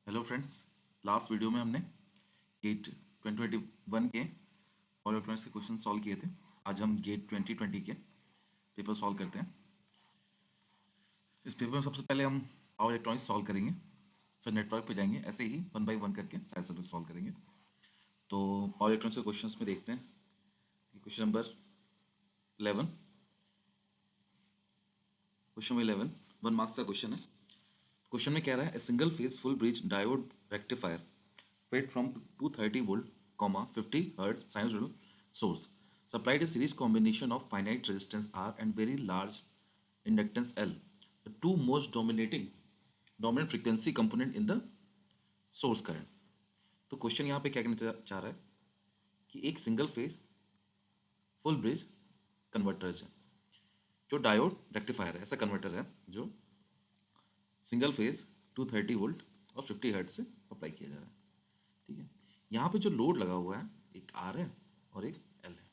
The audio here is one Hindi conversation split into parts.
Hello friends. लास्ट वीडियो में हमने गेट 2021 के पावर इलेक्ट्रॉनिक्स के क्वेश्चन सॉल्व किए थे। आज हम गेट 2020 के पेपर सॉल्व करते हैं। इस पेपर में सबसे पहले हम पावर इलेक्ट्रॉनिक्स सॉल्व करेंगे, फिर नेटवर्क पे जाएंगे, ऐसे ही वन बाय वन करके सारे सब्जेक्ट सॉल्व करेंगे। तो पावर इलेक्ट्रॉनिक्स के क्वेश्चन में देखते हैं। Question number 11, question number 11 1 marks का क्वेश्चन है। क्वेश्चन में कह रहा है a single phase full bridge diode rectifier fed from 230 volt, 50 hertz sinusoidal source supplied a series combination of finite resistance R and very large inductance L, the two most dominant frequency component in the source current। तो क्वेश्चन यहाँ पे क्या कहना चाह रहा है कि एक single phase full bridge converter है जो डायोड रेक्टिफायर है, ऐसा कन्वर्टर है जो सिंगल फेज 230 वोल्ट और 50 हर्ट्ज से सप्लाई किया जा रहा है। ठीक है, यहाँ पे जो लोड लगा हुआ है एक आर है और एक एल है।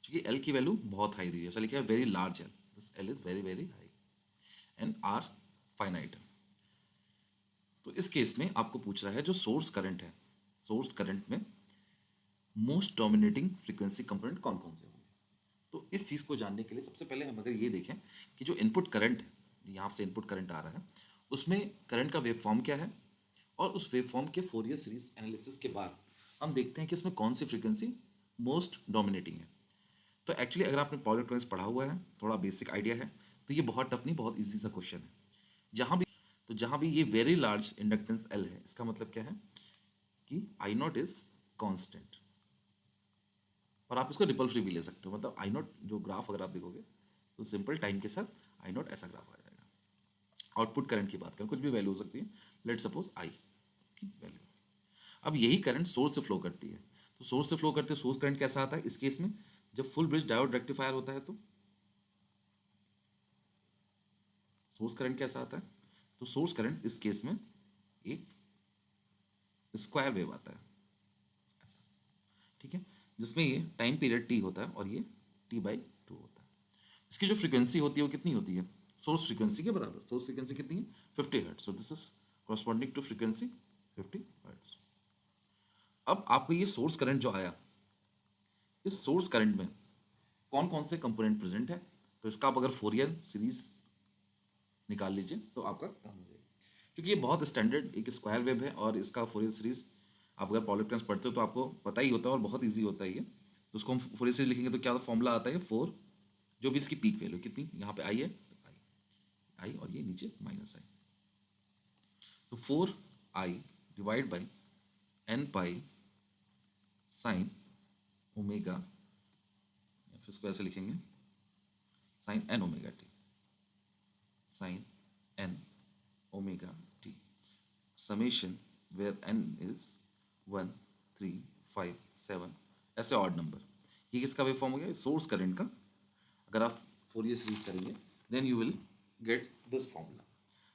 क्योंकि एल की वैल्यू बहुत हाई दी है, ऐसा लिखा है very large L, this L is very very high and R finite है। तो इस केस में आपको पूछ रहा है जो सोर्स करंट है, सोर्स करंट में मोस्ट डोमिनेटिंग फ्रीक्वेंसी कंपोनेंट कौन कौन से होंगे। तो इस चीज़ को जानने के लिए सबसे पहले हम अगर ये देखें कि जो इनपुट करंट है, यहाँ से इनपुट करंट आ रहा है, उसमें करंट का वेव फॉर्म क्या है और उस वेव फॉर्म के फोरियर सीरीज एनालिसिस के बाद हम देखते हैं कि उसमें कौन सी फ्रीक्वेंसी मोस्ट डोमिनेटिंग है। तो एक्चुअली अगर आपने पावर इलेक्ट्रॉनिक्स पढ़ा हुआ है, थोड़ा बेसिक आइडिया है, तो ये बहुत टफ नहीं, बहुत इजी सा क्वेश्चन है। जहाँ भी ये वेरी लार्ज इंडक्टेंस एल है, इसका मतलब क्या है कि आई नॉट इज कॉन्स्टेंट, और आप इसको रिपल फ्री भी ले सकते हो। मतलब आई नॉट जो ग्राफ अगर आप देखोगे तो सिंपल टाइम के साथ आई नॉट ऐसा ग्राफ आ जाएगा। आउटपुट करंट की बात करें, कुछ भी वैल्यू हो सकती है, लेट सपोज आई की वैल्यू। अब यही करंट सोर्स से फ्लो करती है, तो सोर्स से फ्लो करते सोर्स करंट कैसा आता है इस केस में, जब फुल ब्रिज डायोड रेक्टिफायर होता है तो सोर्स करंट कैसा आता है, तो सोर्स करंट इस केस में एक स्क्वायर वेव आता है ऐसा। ठीक है, जिसमें ये टाइम पीरियड टी होता है और ये t/2 होता है। इसकी जो फ्रीक्वेंसी होती है वो कितनी होती है, सोर्स फ्रीक्वेंसी के बराबर। सोर्स फ्रीक्वेंसी कितनी है, 50 hertz. So this is corresponding to frequency 50 hertz. अब आपको ये सोर्स करंट जो आया, इस सोर्स करंट में कौन कौन से कंपोनेंट प्रेजेंट है, तो इसका आप अगर फोरियर सीरीज निकाल लीजिए तो आपका काम हो जाएगा। क्योंकि ये बहुत स्टैंडर्ड एक स्क्वायर वेव है और इसका फोरियर सीरीज आप अगर पावर इलेक्ट्रॉनिक्स पढ़ते हो तो आपको पता ही होता है और बहुत ईजी होता है ये। तो उसको हम फोरियर सीरीज लिखेंगे तो क्या फॉर्मूला आता है, 4 जो भी इसकी पीक वैल्यू कितनी, यहाँ पे आई है तो आई और ये नीचे माइनस आई, तो 4i divide by n pi sine omega, या फिर इसको ऐसे लिखेंगे sine n omega T, sine n omega T summation where n is 1 3 5 7 ऐसे ऑड नंबर। ये किसका वेव फॉर्म हो गया, सोर्स करंट का। अगर आप फोरियर सीरीज करेंगे then you will get this formula.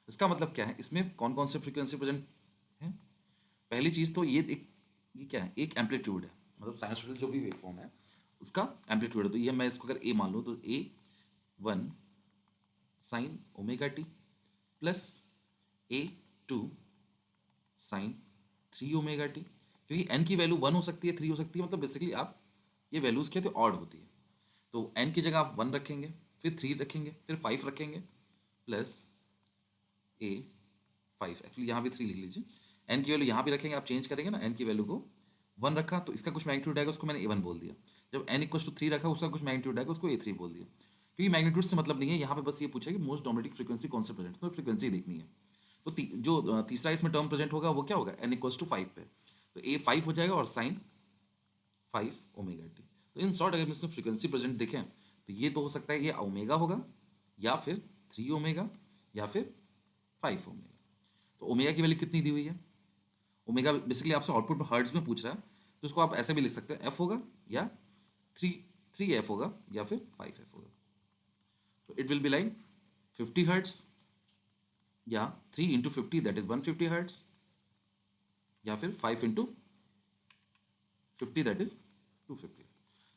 इसका मतलब क्या है, इसमें कौन कौन से फ्रीक्वेंसी प्रेजेंट है। पहली चीज़ तो ये क्या है, एक एम्पलीट्यूड है, मतलब साइनसॉइडल जो भी वेव फॉर्म है उसका एम्पलीट्यूड है। तो ये मैं इसको अगर ए मान लूँ तो A1 sine omega T plus A2 sine 3 omega T. क्योंकि n की वैल्यू 1 हो सकती है, 3 हो सकती है, मतलब बेसिकली आप ये वैल्यूज़ क्या होती है, ऑड होती है। तो n की जगह आप 1 रखेंगे, फिर 3 रखेंगे, फिर 5 रखेंगे, प्लस A5। एक्चुअली यहाँ भी 3 लिख लीजिए, n की वैल्यू यहाँ भी रखेंगे, आप चेंज करेंगे ना, n की वैल्यू को 1 रखा तो इसका कुछ मैग्नीट्यूड आएगा, उसको मैंने A1 बोल दिया। जब n इक्वल टू 3 रखा उसका कुछ मैग्नीट्यूड आएगा, उसको A3 बोल दिया। क्योंकि मैग्नीट्यूड से मतलब नहीं है, यहाँ पे बस ये पूछा कि मोस्ट डोमिनेटिंग फ्रीक्वेंसी कौन से प्रेजेंट, तो फ्रीक्वेंसी देखनी है। तो जो तीसरा इसमें टर्म प्रेजेंट होगा वो क्या होगा, n इक्वल टू 5 पे, तो A5 हो जाएगा और साइन 5 ओमेगा टी। तो इन शॉर्ट अगर इसमें फ्रीक्वेंसी प्रेजेंट देखें तो ये तो हो सकता है ये ओमेगा होगा, या फिर 3 ओमेगा, या फिर 5 ओमेगा। तो ओमेगा की वैल्यू कितनी दी हुई है, ओमेगा बेसिकली आपसे आउटपुट हर्ट्ज में पूछ रहा है, तो इसको आप ऐसे भी लिख सकते हैं, एफ होगा या 3 एफ होगा या फिर 5 एफ होगा। तो it will be like 50 hertz या 3 इंटू 50 दैट इज 150 हर्ट्ज, या फिर 5 इंटू 50 दैट इज 250।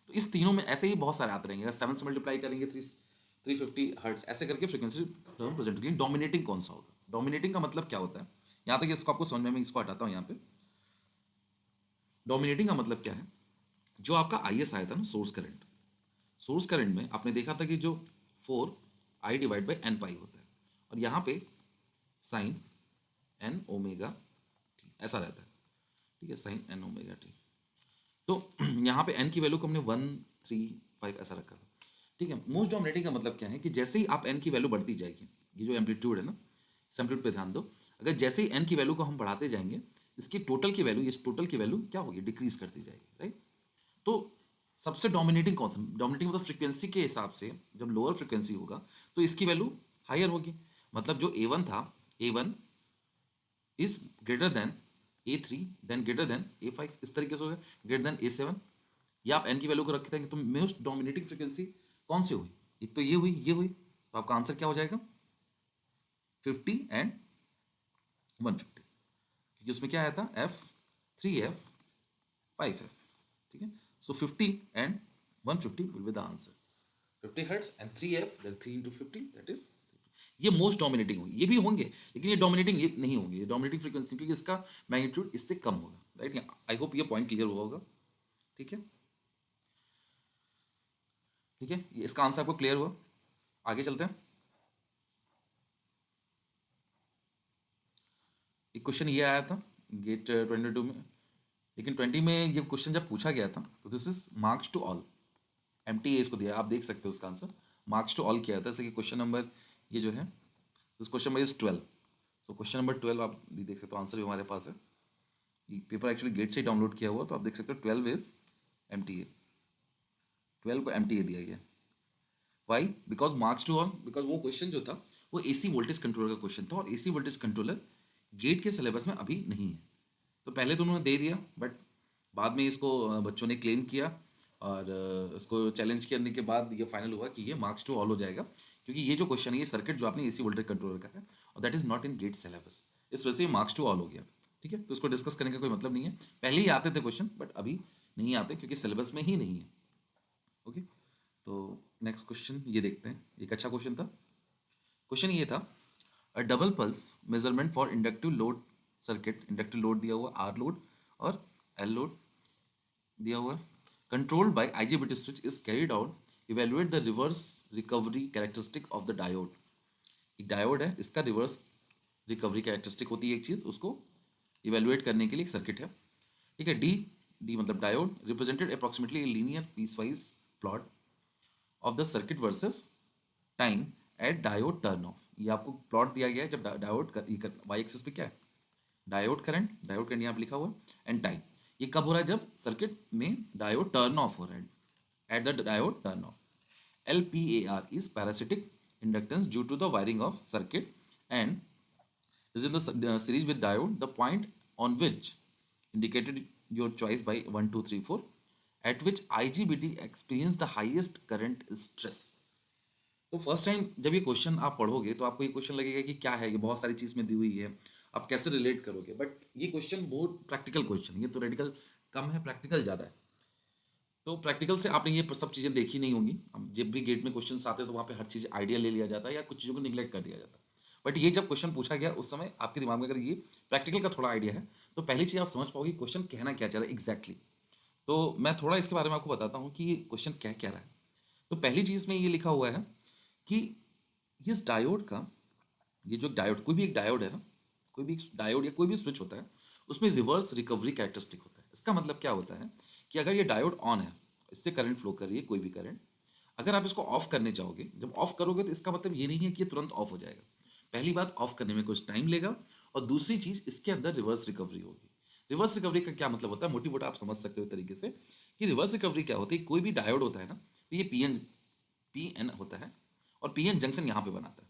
तो इस तीनों में ऐसे ही बहुत सारे आते रहेंगे। अगर 7 से मल्टीप्लाई करेंगे 350 हर्ट्ज ऐसे करके फ्रीक्वेंसी टर्म प्रेजेंट करेंगे। डोमिनेटिंग कौन सा होगा, डोमिनेटिंग का मतलब क्या होता है यहाँ तक इसको आपको समझ में, मैं इसको हटाता हूँ यहाँ पे। डोमिनेटिंग का मतलब क्या है, जो आपका IS आया था ना, सोर्स करंट में आपने देखा था कि जो 4I/n पाई होता है, और यहाँ पे साइन n ω t ऐसा रहता है, ठीक है, साइन n ω t। तो यहाँ पे n की वैल्यू को हमने 1 3 5 ऐसा रखा था, ठीक है। मोस्ट डोमिनेटिंग का मतलब क्या है कि जैसे ही आप n की वैल्यू बढ़ती जाएगी, ये जो एम्पलीट्यूड है ना, इस एम्पलीट्यूड पे ध्यान दो, अगर जैसे ही n की वैल्यू को हम बढ़ाते जाएंगे, इसकी टोटल की वैल्यू, इस टोटल की वैल्यू क्या होगी, डिक्रीज करती जाएगी, राइट। तो सबसे डोमिनेटिंग कौन सा, डोमिनेटिंग मतलब फ्रीक्वेंसी के हिसाब से जब लोअर फ्रीक्वेंसी होगा तो इसकी वैल्यू हायर होगी। मतलब जो A1 था, A1 is greater than A3 then greater than A5, इस तरीके से हो गया, ग्रेटर देन A7, या आप n की वैल्यू को रखते हैं तो मोस्ट डोमिनेटिंग फ्रीक्वेंसी कौन सी हुई, एक तो ये हुई, ये हुई, तो आपका आंसर क्या हो जाएगा, 50 एंड 150, क्योंकि उसमें क्या आया था, F 3F 5F, ठीक है। सो 50 and 150 will be the answer, 50 hertz and 3F, that 3 into 50, that is, ये मोस्ट डोमिनेटिंग हुई। ये भी होंगे लेकिन ये डोमिनेटिंग ये नहीं होंगे, ये डोमिनेटिंग फ्रीक्वेंसी, क्योंकि इसका मैग्नीट्यूड इससे कम होगा, राइट। आई होप ये पॉइंट क्लियर हुआ होगा, ठीक है, ठीक है, ये इसका आंसर आपको क्लियर हुआ। आगे चलते हैं। एक क्वेश्चन ये आया था गेट 22 में, लेकिन 20 में ये क्वेश्चन जब पूछा गया था तो this is marks to all, MTA इसको दिया, आप देख सकते हो उसका आंसर मार्क्स टू ऑल किया था, जैसे कि क्वेश्चन नंबर ये जो है, this question number is 12। So question number 12 आप भी देख सकते हो, आंसर भी हमारे पास है, ये पेपर एक्चुअली गेट से ही डाउनलोड किया हुआ, तो आप देख सकते हो 12 इज MTA, 12 को MTA दिया गया। Why, because marks to all, because वो क्वेश्चन जो था वो AC वोल्टेज कंट्रोलर का क्वेश्चन था, और AC वोल्टेज कंट्रोलर गेट के सिलेबस में अभी नहीं है। तो पहले तो उन्होंने दे दिया, बट बाद में इसको बच्चों ने क्लेम किया, और इसको चैलेंज करने के बाद ये फाइनल हुआ कि ये मार्क्स टू ऑल हो जाएगा, क्योंकि ये जो क्वेश्चन है, ये सर्किट जो आपने AC वोल्टेज कंट्रोलर का है, और that is not in GATE syllabus, इस वजह से ये मार्क्स टू ऑल हो गया, ठीक है। तो इसको डिस्कस करने का कोई मतलब नहीं है, पहले ही आते थे क्वेश्चन, बट अभी नहीं आते क्योंकि सिलेबस में ही नहीं है, ओके। तो नेक्स्ट क्वेश्चन ये देखते हैं, एक अच्छा क्वेश्चन था। क्वेश्चन ये था, अ double pulse measurement for inductive load circuit, inductive load दिया हुआ R लोड और L लोड दिया हुआ है, controlled by IGBT switch is carried out, evaluate the reverse recovery characteristic of the diode. एक डायोड है, इसका रिवर्स रिकवरी कैरेक्टरिस्टिक होती है एक चीज, उसको इवेलुएट करने के लिए एक सर्किट है, ठीक है। डी मतलब diode represented approximately linear piecewise plot of the circuit versus time at diode turn off. ये आपको प्लॉट दिया गया है जब डायोड वाई एक्सिस पे क्या है, डायोड करंट यहाँ पे लिखा हुआ है, एंड टाइम ये कब हो रहा है, जब सर्किट में डायोड टर्न ऑफ हो रहा है, at the diode turn of. LPAR is parasitic inductance due to the wiring of circuit and is in the series with diode, the point on which indicated your choice by 1 2 3 4 at which IGBT experience the highest current stress। तो फर्स्ट टाइम जब ये क्वेश्चन आप पढ़ोगे तो आपको ये क्वेश्चन लगेगा कि क्या है, ये बहुत सारी चीज़ में दी हुई है, आप कैसे रिलेट करोगे, बट ये क्वेश्चन बहुत प्रैक्टिकल क्वेश्चन, ये तो रेडिकल कम है, प्रैक्टिकल ज़्यादा है। तो प्रैक्टिकल से आपने ये सब चीज़ें देखी नहीं होंगी, अब जब भी गेट में क्वेश्चन आते हैं तो वहाँ पे हर चीज़ आइडिया ले लिया जाता है या कुछ चीज़ों को निगलेक्ट कर दिया जाता है, बट ये जब क्वेश्चन पूछा गया उस समय आपके दिमाग में अगर ये प्रैक्टिकल का थोड़ा आइडिया है तो पहली चीज़ आप समझ पाओगे क्वेश्चन कहना क्या चाह रहा है एग्जैक्टली। तो मैं थोड़ा इसके बारे में आपको बताता हूँ कि ये क्वेश्चन क्या कह रहा है। तो पहली चीज़ में ये लिखा हुआ है कि इस डायोड का, ये जो डायोड, कोई भी एक डायोड है ना, कोई भी डायोड या कोई भी स्विच होता है, उसमें रिवर्स रिकवरी कैरेक्टरिस्टिक होता है। इसका मतलब क्या होता है कि अगर ये डायोड ऑन है, इससे करंट फ्लो कर रही है कोई भी करंट, अगर आप इसको ऑफ करने चाहोगे, जब ऑफ करोगे तो इसका मतलब ये नहीं है कि ये तुरंत ऑफ हो जाएगा। पहली बात, ऑफ करने में कुछ टाइम लेगा, और दूसरी चीज़ इसके अंदर रिवर्स रिकवरी होगी। रिवर्स रिकवरी का क्या मतलब होता है, मोटी मोटा आप समझ सकते हो तरीके से कि रिवर्स रिकवरी क्या होती है। कोई भी डायोड होता है ना, तो ये पी एन होता है, और पी एन जंक्शन यहाँ पे बनाता है,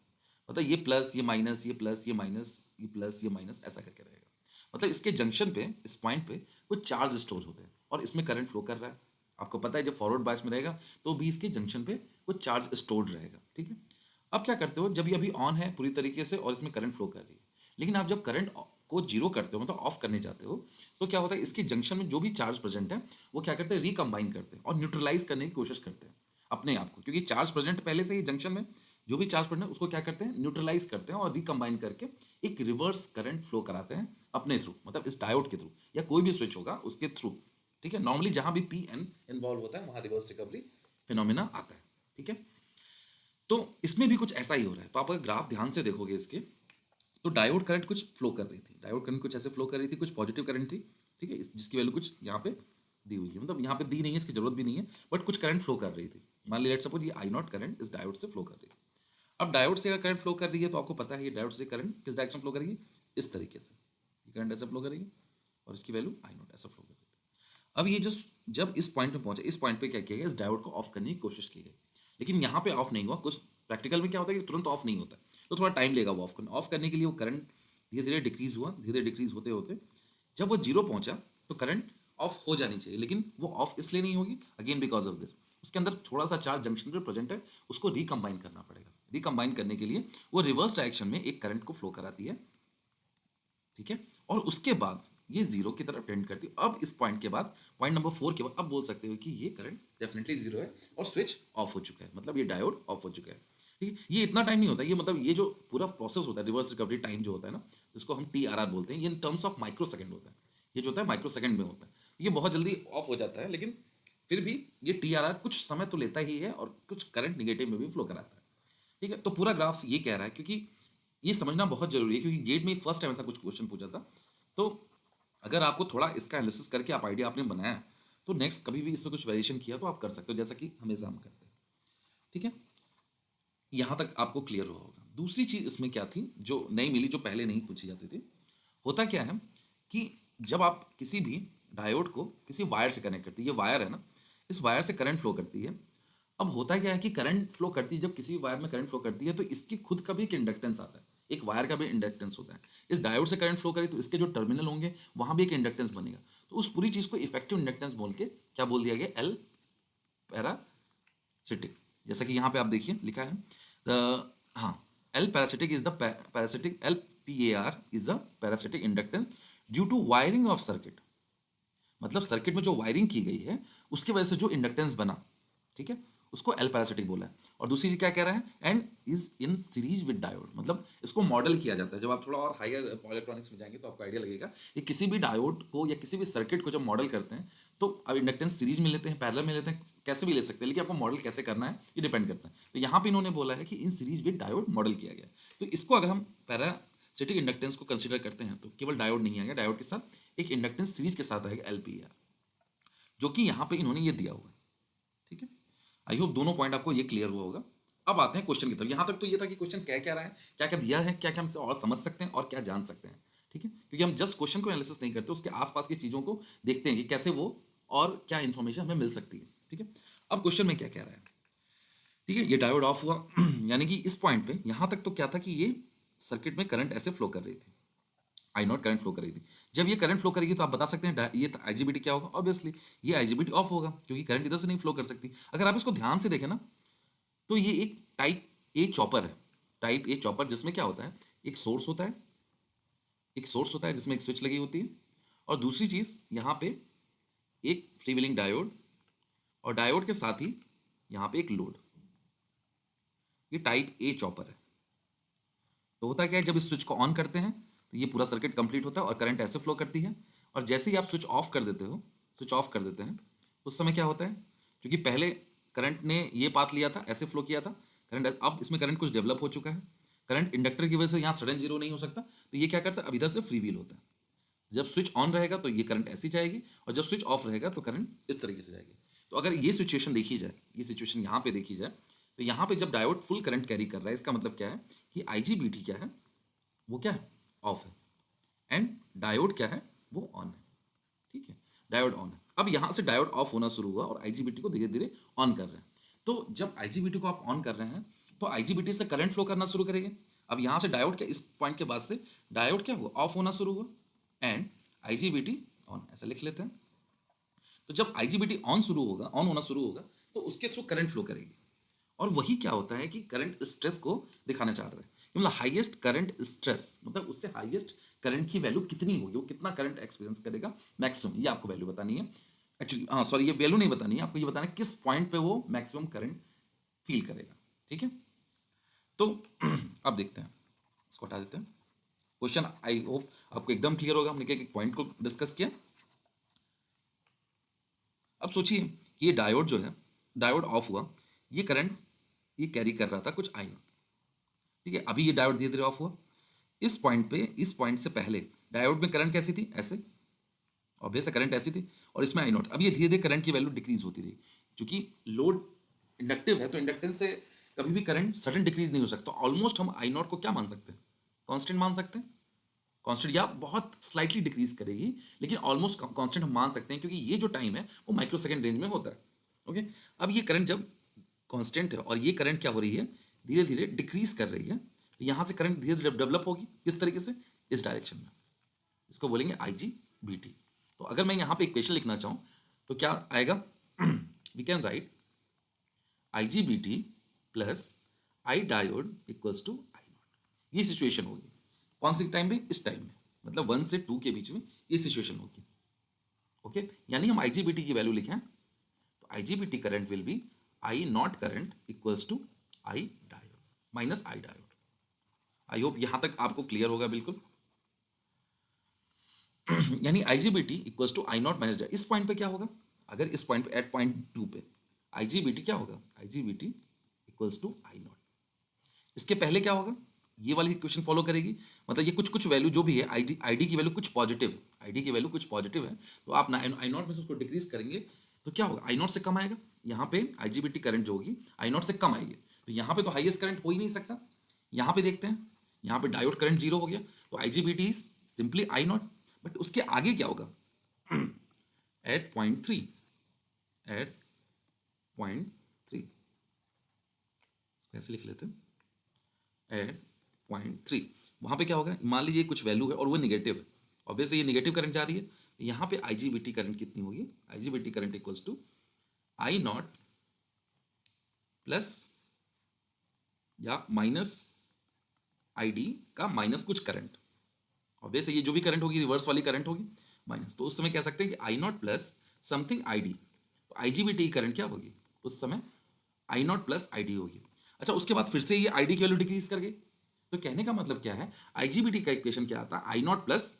मतलब ये प्लस ये माइनस, ये प्लस ये माइनस, ये प्लस ये माइनस, ऐसा करके रहेगा। मतलब इसके जंक्शन पे, इस पॉइंट पे कुछ चार्ज स्टोर होते हैं और इसमें करंट फ्लो कर रहा है। आपको पता है जब फॉरवर्ड बायस में रहेगा तो भी इसके जंक्शन पे कुछ चार्ज स्टोर्ड रहेगा, ठीक है। अब क्या करते हो, जब ये अभी ऑन है पूरी तरीके से और इसमें करंट फ्लो कर रही है, लेकिन आप जब करंट को जीरो करते हो, मतलब ऑफ करने जाते हो, तो क्या होता है, इसके जंक्शन में जो भी चार्ज प्रेजेंट है वो क्या करते हैं, रिकम्बाइन करते हैं और न्यूट्रलाइज करने की कोशिश करते हैं अपने आप को, क्योंकि चार्ज प्रेजेंट पहले से ही जंक्शन में, जो भी चार्ज पड़ना है उसको क्या करते हैं, न्यूट्रलाइज करते हैं और रिकम्बाइन करके एक रिवर्स करंट फ्लो कराते हैं अपने थ्रू, मतलब इस डायोड के थ्रू या कोई भी स्विच होगा उसके थ्रू। ठीक है, नॉर्मली जहां भी पी एन इन्वॉल्व होता है वहां रिवर्स रिकवरी फिनोमिना आता है। ठीक है, तो इसमें भी कुछ ऐसा ही हो रहा है। तो आप अगर ग्राफ ध्यान से देखोगे इसके, तो डायोड करंट कुछ फ्लो कर रही थी, डायोड करंट कुछ ऐसे फ्लो कर रही थी, कुछ पॉजिटिव करंट थी। ठीक है, जिसकी वैल्यू कुछ यहाँ पे दी हुई है, मतलब यहाँ पे दी नहीं है, इसकी जरूरत भी नहीं है, बट कुछ करंट फ्लो कर रही थी। मान ली लेट सपोज ये आई नॉट करंट इस डायोड से फ्लो कर रही है। अब डायोड से अगर करंट फ्लो कर रही है तो आपको पता है ये डायोड से करंट किस डायरेक्शन फ्लो करेगी, इस तरीके से ये करंट ऐसे फ्लो करेगी और इसकी वैल्यू आई नॉट ऐसा फ्लो करेगी। अब ये जब इस पॉइंट पे पहुंचे, इस पॉइंट पे क्या किया गया, इस डायोड को ऑफ करने की कोशिश की गई, लेकिन यहाँ पे ऑफ नहीं हुआ। कुछ प्रैक्टिकल में क्या होता है कि तुरंत ऑफ नहीं होता, तो थोड़ा टाइम लेगा वो ऑफ करने के लिए। वो करंट धीरे धीरे डिक्रीज हुआ, धीरे धीरे डिक्रीज होते होते जब वो जीरो पहुंचा तो करंट ऑफ हो जानी चाहिए, लेकिन वो ऑफ इसलिए नहीं होगी, अगेन बिकॉज ऑफ दिस, उसके अंदर थोड़ा सा चार्ज जंक्शन पे प्रेजेंट है, उसको रिकम्बाइन करना पड़ेगा। रिकम्बाइन करने के लिए वो रिवर्स डायरेक्शन में एक करंट को फ्लो कराती है। ठीक है, और उसके बाद ये जीरो की तरफ टेंड करती है। अब इस पॉइंट के बाद, पॉइंट नंबर 4 के बाद, अब बोल सकते हो कि ये करंट डेफिनेटली जीरो है और स्विच ऑफ हो चुका है, मतलब ये डायोड ऑफ हो चुका है। ठीक है, ये इतना टाइम नहीं होता, ये मतलब ये जो पूरा प्रोसेस होता है रिवर्स रिकवरी टाइम जो होता है ना, जिसको हम TRR बोलते हैं, ये in terms of micro second होता है। ये जो होता है माइक्रो सेकंड में होता है, ये बहुत जल्दी ऑफ हो जाता है, लेकिन फिर भी ये TRR कुछ समय तो लेता ही है और कुछ करंट निगेटिव में भी फ्लो कराता है। ठीक है, तो पूरा ग्राफ ये कह रहा है, क्योंकि ये समझना बहुत जरूरी है, क्योंकि गेट में फर्स्ट टाइम ऐसा कुछ क्वेश्चन पूछा था। तो अगर आपको थोड़ा इसका एनालिसिस करके आप आइडिया आपने बनाया, तो नेक्स्ट कभी भी इसमें कुछ वेरिएशन किया तो आप कर सकते हो, जैसा कि हमेशा हम करते हैं। ठीक है, यहाँ तक आपको क्लियर हुआ होगा। दूसरी चीज इसमें क्या थी जो नई मिली, जो पहले नहीं पूछी जाती थी। होता क्या है कि जब आप किसी भी डायोड को किसी वायर से कनेक्ट करती है, ये वायर है ना, इस वायर से करंट फ्लो करती है। अब होता क्या है कि करंट फ्लो करती है, जब किसी वायर में करंट फ्लो करती है तो इसकी खुद का भी एक इंडक्टेंस आता है, एक वायर का भी इंडक्टेंस होता है। इस डायोड से करंट फ्लो करे तो इसके जो टर्मिनल होंगे वहां भी एक इंडक्टेंस बनेगा। तो उस पूरी चीज को इफेक्टिव इंडक्टेंस बोल के क्या बोल दिया गया, एल पैरासिटिक। जैसा कि यहाँ पे आप देखिए लिखा है, हाँ, L parasitic is the parasitic, LPAR is the parasitic inductance due to wiring of circuit, मतलब सर्किट में जो वायरिंग की गई है उसकी वजह से जो इंडक्टेंस बना। ठीक है, उसको एल पैरासिटिक बोला है। और दूसरी चीज क्या कह रहा है, and is in series with diode, मतलब इसको मॉडल किया जाता है। जब आप थोड़ा और हायर इलेक्ट्रॉनिक्स में जाएंगे तो आपको आइडिया लगेगा कि किसी भी डायोड को या किसी भी सर्किट को जब मॉडल करते हैं तो अब इंडक्टेंस सीरीज में लेते हैं, पैरेलल में लेते हैं, कैसे भी ले सकते हैं, लेकिन आपको मॉडल कैसे करना है ये डिपेंड करता है। तो यहाँ पे इन्होंने बोला है कि in series with diode model किया गया। तो इसको अगर हम पैरासिटिक इंडक्टेंस को कंसिडर करते हैं तो केवल डायोड नहीं आएगा, डायोड के साथ एक इंडक्टेंस सीरीज के साथ आएगा LPAR, जो कि यहाँ पे इन्होंने ये दिया हुआ है। ठीक है, आई होप दोनों पॉइंट आपको ये क्लियर हुआ होगा। अब आते हैं क्वेश्चन की तरफ। यहाँ तक तो ये था कि क्वेश्चन क्या क्या रहा है, क्या क्या दिया है, क्या क्या हमसे और समझ सकते हैं और क्या जान सकते हैं। ठीक है, क्योंकि हम जस्ट क्वेश्चन को एनालिसिस नहीं करते, उसके आसपास की चीज़ों को देखते हैं कि कैसे वो और क्या इन्फॉर्मेशन हमें मिल सकती है। ठीक है, अब क्वेश्चन में क्या कह रहा है। ठीक है, ये डायोड ऑफ हुआ यानी कि इस पॉइंट पे यहाँ तक तो क्या था कि ये सर्किट में करंट ऐसे फ्लो कर रही थी, आई नॉट करंट फ्लो कर रही थी। जब ये करंट फ्लो करेगी तो आप बता सकते हैं ये IGBT क्या होगा, ऑब्वियसली ये IGBT ऑफ होगा, क्योंकि करंट इधर से नहीं फ्लो कर सकती। अगर आप इसको ध्यान से देखें ना, तो ये एक टाइप ए चॉपर है, टाइप ए चॉपर, जिसमें क्या होता है, एक सोर्स होता है, एक सोर्स होता है जिसमें एक स्विच लगी होती है, और दूसरी चीज यहाँ पे एक फ्रीव्हीलिंग डायोड, और डायोड के साथ ही यहाँ पे एक लोड। ये टाइप ए चॉपर है। तो होता क्या है, जब इस स्विच को ऑन करते हैं तो ये पूरा सर्किट कंप्लीट होता है और करंट ऐसे फ्लो करती है, और जैसे ही आप स्विच ऑफ कर देते हो, स्विच ऑफ कर देते हैं, उस समय क्या होता है, क्योंकि पहले करंट ने ये पाथ लिया था, ऐसे फ्लो किया था करंट, अब इसमें करंट कुछ डेवलप हो चुका है, करंट इंडक्टर की वजह से यहाँ सडन जीरो नहीं हो सकता, तो ये क्या करता है, अब इधर से फ्री व्हील होता है। जब स्विच ऑन रहेगा तो ये करंट ऐसी जाएगी, और जब स्विच ऑफ रहेगा तो करंट इस तरीके से जाएगी। तो अगर ये सिचुएशन देखी जाए, ये सिचुएशन यहाँ पे देखी जाए, तो यहाँ पे जब डायोड फुल करंट कैरी कर रहा है, इसका मतलब क्या है कि IGBT क्या है, वो क्या है, ऑफ है, एंड डायोड क्या है, वो ऑन है। ठीक है, डायोड ऑन है। अब यहां से डायोड ऑफ होना शुरू हुआ और IGBT को धीरे धीरे ऑन कर रहे हैं। तो जब IGBT को आप ऑन कर रहे हैं तो IGBT से करंट फ्लो करना शुरू करेंगे। अब यहां से डायोड के इस पॉइंट के बाद से डायोड क्या हुआ, ऑफ होना शुरू हुआ, एंड IGBT ऑन, ऐसा लिख लेते हैं। तो जब IGBT ऑन शुरू होगा, ऑन होना शुरू होगा, तो उसके थ्रू करंट फ्लो करेगी, और वही क्या होता है कि करंट स्ट्रेस को दिखाना चाह रहा है, मतलब हाईएस्ट करंट स्ट्रेस, मतलब उससे हाईएस्ट करंट की वैल्यू कितनी होगी, वो कितना करंट एक्सपीरियंस करेगा मैक्सिमम, ये आपको वैल्यू बतानी है। एक्चुअली हाँ सॉरी, ये वैल्यू नहीं बतानी है आपको, ये बताना है किस पॉइंट पे वो मैक्सिमम करंट फील करेगा। ठीक है, तो अब देखते हैं, इसको हटा देते हैं। क्वेश्चन आई होप आपको एकदम क्लियर होगा, हमने एक पॉइंट को डिस्कस किया। अब सोचिए कि ये डायोड जो है, डायोड ऑफ हुआ, ये करंट ये कैरी कर रहा था कुछ आई नॉट, ठीक है। अभी ये डायोड धीरे धीरे ऑफ हुआ, इस पॉइंट पे, इस पॉइंट से पहले डायोड में करंट कैसी थी, ऐसे ऑब्वियस है करंट ऐसी थी, और इसमें आई नॉट। अब ये धीरे धीरे करंट की वैल्यू डिक्रीज होती रही, क्योंकि लोड इंडक्टिव है तो इंडक्टेंस से कभी भी करंट सडन डिक्रीज नहीं हो सकता। ऑलमोस्ट हम आई नॉट को क्या मान सकते हैं, कांस्टेंट मान सकते हैं, कांस्टेंट, या बहुत स्लाइटली डिक्रीज करेगी लेकिन ऑलमोस्ट कांस्टेंट हम मान सकते हैं, क्योंकि ये जो टाइम है वो माइक्रो सेकेंड रेंज में होता है। ओके, अब ये करंट जब कांस्टेंट है और ये करंट क्या हो रही है, धीरे धीरे डिक्रीज कर रही है, तो यहाँ से करंट धीरे धीरे डेवलप होगी किस तरीके से, इस डायरेक्शन में, इसको बोलेंगे आई जी बी टी। तो अगर मैं यहाँ पे इक्वेशन लिखना चाहूँ तो क्या आएगा, we can write I G B T plus I diode equals to I naught. ये सिचुएशन होगी कौन सी टाइम में, इस टाइम में, मतलब 1 से 2 के बीच में ये सिचुएशन होगी। ओके, यानी हम IGBT की वैल्यू लिखें तो IGBT current will be I naught current equals to I diode minus I diode. I hope यहां तक आपको क्लियर होगा बिल्कुल। यानी IGBT equals to I naught minus diode. इस पॉइंट पे क्या होगा, अगर इस पॉइंट पे एट पॉइंट 2 पे IGBT क्या होगा, IGBT equals to I naught. इसके पहले क्या होगा, ये वाली इक्वेशन फॉलो करेगी, मतलब ये कुछ कुछ वैल्यू जो भी है, आईडी की वैल्यू कुछ पॉजिटिव है, आईडी की वैल्यू कुछ पॉजिटिव है, तो आप आई नॉट में से उसको डिक्रीज करेंगे तो क्या होगा, आई नॉट से कम आएगा। यहाँ पे IGBT करंट जो होगी आई नॉट से कम आएगी, तो यहाँ पे तो हाईएस्ट करंट हो ही नहीं सकता। यहाँ पे देखते हैं, यहाँ पे डायोड करंट 0 हो गया, तो IGBT is simply I naught. But उसके आगे क्या होगा, at point three, at point three, ऐसे लिख लेते हैं, एट पॉइंट थ्री, वहाँ पे क्या होगा, मान लीजिए कुछ वैल्यू है और वो निगेटिव है, ऑब्वियसली ये निगेटिव करंट जा रही है, यहाँ पे IGBT करंट कितनी होगी, IGBT current equals to I naught plus या माइनस ID का माइनस कुछ करंट, ऑब्वियसली ये जो भी करंट होगी रिवर्स वाली करंट होगी माइनस, तो उस समय कह सकते हैं कि आई नॉट प्लस समथिंग ID, तो IGBT करंट क्या होगी उस समय, आई नॉट प्लस ID होगी। अच्छा, उसके बाद फिर से ये ID की वैल्यू डिक्रीज कर गई, तो कहने का मतलब क्या है, IGBT का इक्वेशन क्या आता है, I naught plus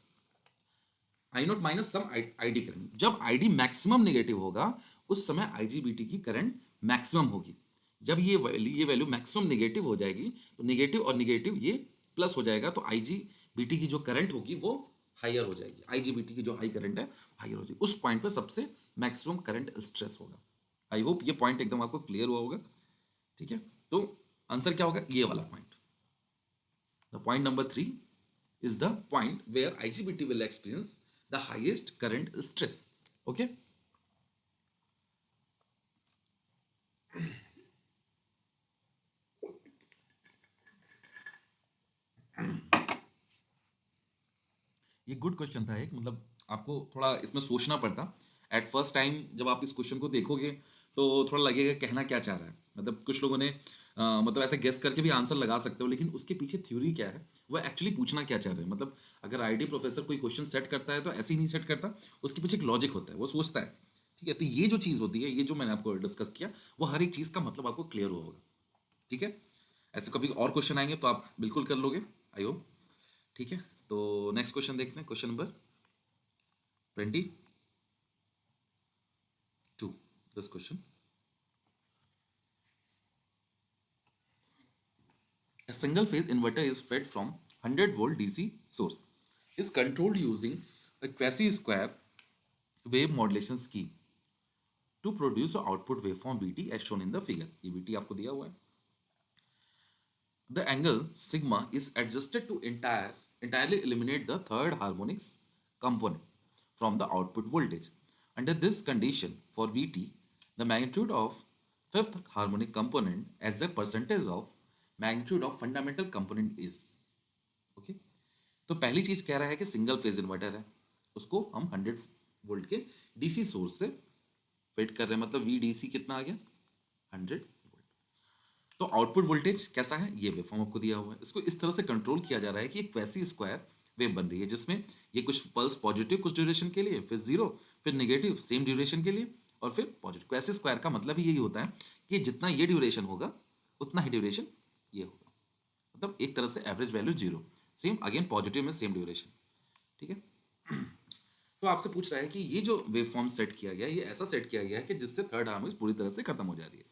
I naught minus some ID current. जब ID मैक्सिमम नेगेटिव होगा उस समय IGBT की करंट मैक्सिमम होगी। जब ये वैल्यू मैक्सिमम नेगेटिव हो जाएगी तो नेगेटिव और नेगेटिव ये प्लस हो जाएगा, तो IGBT की जो करंट होगी वो हायर हो जाएगी, IGBT की जो हाई करंट है हायर हो जाएगी, उस पॉइंट पर सबसे मैक्सिमम करंट स्ट्रेस होगा। आई होप ये पॉइंट एकदम आपको क्लियर हुआ होगा, ठीक है। तो आंसर क्या होगा, ये वाला point, the point number 3 is the point where IGBT will experience the highest current stress. Okay. ये गुड क्वेश्चन था एक, मतलब आपको थोड़ा इसमें सोचना पड़ता। एट फर्स्ट टाइम जब आप इस क्वेश्चन को देखोगे तो थोड़ा लगेगा कहना क्या चाह रहा है, मतलब कुछ लोगों ने मतलब ऐसे गेस करके भी आंसर लगा सकते हो, लेकिन उसके पीछे थ्योरी क्या है, वो एक्चुअली पूछना क्या चाह रहे हैं। मतलब अगर आईडी प्रोफेसर कोई क्वेश्चन सेट करता है तो ऐसे ही नहीं सेट करता, उसके पीछे एक लॉजिक होता है, वो सोचता है, ठीक है। तो ये जो चीज़ होती है, ये जो मैंने आपको डिस्कस किया, वो हर एक चीज़ का मतलब आपको क्लियर हुआ होगा, ठीक है। ऐसे कभी और क्वेश्चन आएंगे तो आप बिल्कुल कर लोगे, आई होप, ठीक है। तो नेक्स्ट क्वेश्चन देखते हैं, question number 22, this question, a single phase inverter is fed from 100-volt DC source, is controlled using a quasi square wave modulation scheme to produce the output waveform BT as shown in the figure। ये BT आपको दिया हुआ है। The angle sigma is adjusted to entirely eliminate the third harmonics component from the output voltage. Under this condition, for VT, the magnitude of fifth harmonic component as a percentage of magnitude of fundamental component is। Okay, तो पहली चीज कह रहा है कि सिंगल फेज इन्वर्टर है, उसको हम 100 वोल्ट के डीसी सोर्स से फिट कर रहे हैं, मतलब VDC कितना आ गया, 100 वोल्ट। तो आउटपुट वोल्टेज कैसा है, ये वेवफॉर्म आपको दिया हुआ है, इसको इस तरह से कंट्रोल किया जा रहा है कि एक वैसी स्क्वायर वेव बन रही है जिसमें ये कुछ पल्स पॉजिटिव कुछ ड्यूरेशन के लिए, फिर जीरो, फिर नेगेटिव सेम ड्यूरेशन के लिए, और फिर पॉजिटिव। क्वासी स्क्वायर का मतलब ही यही होता है कि जितना ये ड्यूरेशन होगा उतना ही ड्यूरेशन ये होगा, मतलब एक तरह से average value 0, same again positive में सेम ड्यूरेशन, ठीक है। तो आपसे पूछ रहा है कि ये जो वेव फॉर्म सेट किया गया है ये ऐसा सेट किया गया है कि जिससे थर्ड हार्मोनिक्स पूरी तरह से खत्म हो जा रही है।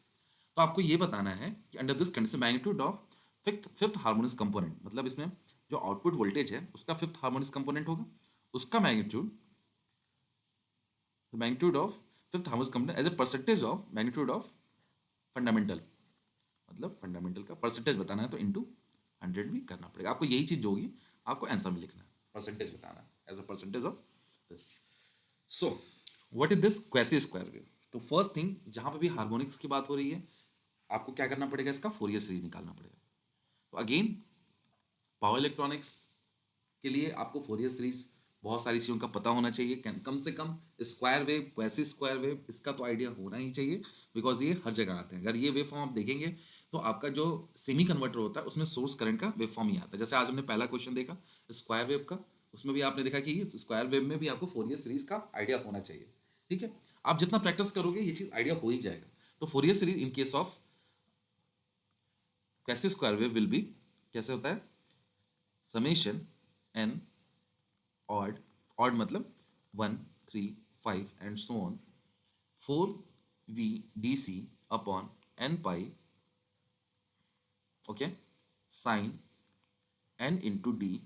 तो आपको ये बताना है कि under this condition magnitude of fifth harmonics component, मतलब इसमें जो आउटपुट वोल्टेज है उसका फिफ्थ हार्मोनिक्स कंपोनेंट होगा, उसका magnitude, magnitude of fifth harmonics component as a percentage of magnitude of fundamental, मतलब फंडामेंटल का परसेंटेज बताना है तो इंटू 100 भी करना पड़ेगा। आपको यही चीज़ जो होगी आपको आंसर में लिखना है, परसेंटेज बताना है as a percentage of this. So what is this quasi square wave? तो फर्स्ट थिंग जहाँ पे भी हार्मोनिक्स की बात हो रही है आपको क्या करना पड़ेगा, इसका फोरियर सीरीज निकालना पड़ेगा। तो अगेन पावर इलेक्ट्रॉनिक्स के लिए आपको फोरियर सीरीज बहुत सारी चीज़ों का पता होना चाहिए, कम से कम square wave, quasi square wave, इसका तो आइडिया होना ही चाहिए बिकॉज ये हर जगह आते हैं। अगर ये वेव फॉर्म आप देखेंगे तो आपका जो सेमी कन्वर्टर होता है उसमें सोर्स करंट का वेव फॉर्म ही आता है। जैसे आज हमने पहला क्वेश्चन देखा स्क्वायर वेव का, उसमें भी आपने देखा कि स्क्वायर वेव में भी आपको फोरियर सीरीज का आइडिया होना चाहिए, ठीक है। आप जितना प्रैक्टिस करोगे ये चीज़ आइडिया हो ही जाएगा। तो Fourier series in case of quasi square wave will be कैसे होता है, समेशन एन ऑड, ऑड मतलब 1 3 5 and so on 4 v dc upon n pi, okay, sine n into D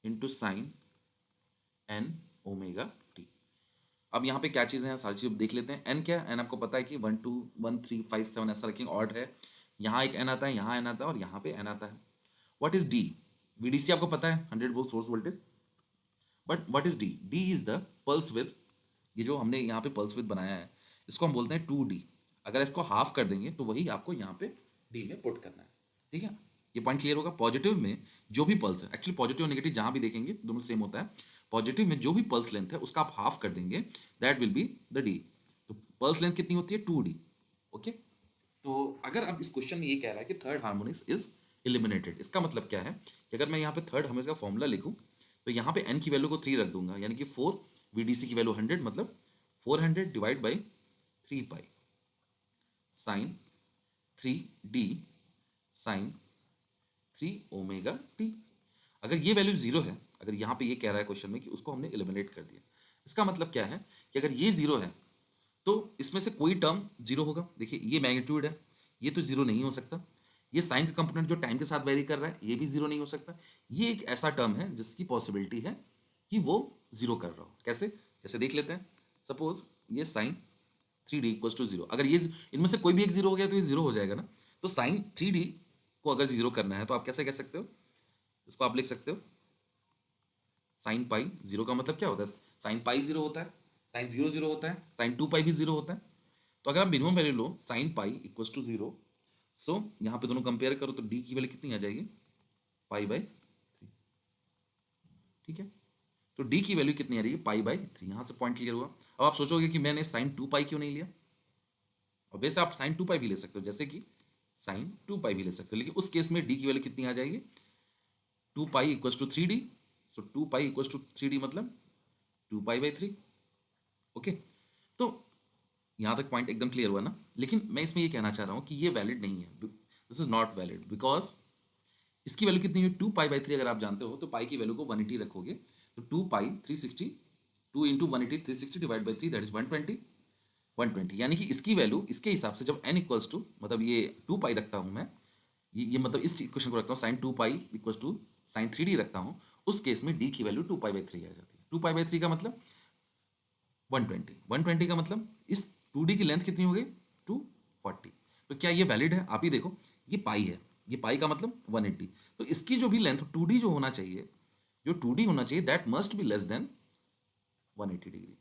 into sine n omega T. अब यहाँ पे क्या चीज़ें हैं सारी चीज़ देख लेते हैं। n क्या है, n आपको पता है कि 1 2 1 3 5 7 ऐसा रखेंगे, ऑड है। यहाँ एक n आता है, यहाँ n आता है और यहाँ पे n आता है। What is d? VDC आपको पता है 100 volt source voltage, but what is D? D is the pulse with, ये जो हमने यहाँ पे पल्स विद बनाया है इसको हम बोलते हैं 2D। अगर इसको हाफ कर देंगे तो वही आपको यहाँ पे डी में पुट करना है, ठीक है। ये पॉइंट क्लियर होगा। पॉजिटिव में जो भी पल्स है, एक्चुअली पॉजिटिव और नेगेटिव जहाँ भी देखेंगे दोनों सेम होता है, पॉजिटिव में जो भी पल्स लेंथ है उसका आप हाफ कर देंगे, that will be the D. तो पल्स लेंथ कितनी होती है 2D, ओके। तो अगर अब इस क्वेश्चन में ये कह रहा है कि थर्ड हार्मोनिक्स इज एलिमिनेटेड, इसका मतलब क्या है कि अगर मैं यहाँ पे थर्ड हार्मोनिक्स का फॉर्मूला लिखूँ तो यहाँ पे n की वैल्यू को 3 रख दूंगा, यानी कि 4 VDC की वैल्यू 100, मतलब 400 divide by 3 pi sine 3D sine 3 omega T. अगर ये वैल्यू 0 है, अगर यहाँ पे ये कह रहा है क्वेश्चन में कि उसको हमने एलिमिनेट कर दिया, इसका मतलब क्या है कि अगर ये 0 है तो इसमें से कोई टर्म 0 होगा। देखिए ये मैग्नीट्यूड है, ये तो 0 नहीं हो सकता। ये साइन का कंपोनेंट जो टाइम के साथ वेरी कर रहा है ये भी 0 नहीं हो सकता। ये एक ऐसा टर्म है जिसकी पॉसिबिलिटी है कि वो 0 कर रहा हो। कैसे? जैसे देख लेते हैं, सपोज ये साइन 3D इक्वल्स टू 0, अगर ये इनमें से कोई भी एक 0 हो गया तो ये 0 हो जाएगा ना। तो साइन 3D को अगर 0 करना है तो आप कैसे कह सकते हो, इसको आप लिख सकते हो साइन पाई 0 का मतलब क्या होता है, साइन पाई 0 होता है, साइन 0 0 होता है, साइन 2 पाई भी 0 होता है। तो अगर आप मिनिमम वैल्यू लो sine pi equals to 0, so यहाँ पे दोनों कंपेयर करो तो डी की वैल्यू कितनी आ जाएगी, पाई बाई 3, ठीक है। तो डी की वैल्यू कितनी आ रही है, पाई बाई 3। यहाँ से पॉइंट क्लियर हुआ। अब आप सोचोगे कि मैंने साइन 2 पाई क्यों नहीं लिया, और वैसे आप साइन 2 पाई भी ले सकते हो, जैसे कि साइन 2 पाई भी ले सकते हो, लेकिन उस केस में डी की वैल्यू कितनी आ जाएगी, 2 pi equals to 3D। So 2 pi equals to 3D मतलब 2 पाई बाई 3, ओके। तो यहाँ तक पॉइंट एकदम क्लियर हुआ ना। लेकिन मैं इसमें ये कहना चाह रहा हूँ कि ये वैलिड नहीं है, this is not valid, because इसकी वैल्यू कितनी है 2 पाई बाई 3। अगर आप जानते हो तो पाई की वैल्यू को 180 रखोगे तो 2 पाई 360, 2 into 180 360 divide by 3 that is 120, 120। यानी कि इसकी वैल्यू इसके हिसाब से जब n इक्वल्स टू, मतलब ये 2 पाई रखता हूँ मैं, ये मतलब इस इक्वेशन को रखता हूँ sine 2 pi equals to sine 3D रखता हूँ, उस केस में d की वैल्यू 2 पाई बाई 3 आ जाती है। 2 पाई बाई 3 का मतलब 120, 120 का मतलब इस 2D की लेंथ कितनी हो गई 240। तो क्या ये वैलिड है? आप ही देखो, ये पाई है, ये पाई का मतलब 180। तो इसकी जो भी लेंथ 2D जो होना चाहिए, जो 2D होना चाहिए that must be less than 180 degree,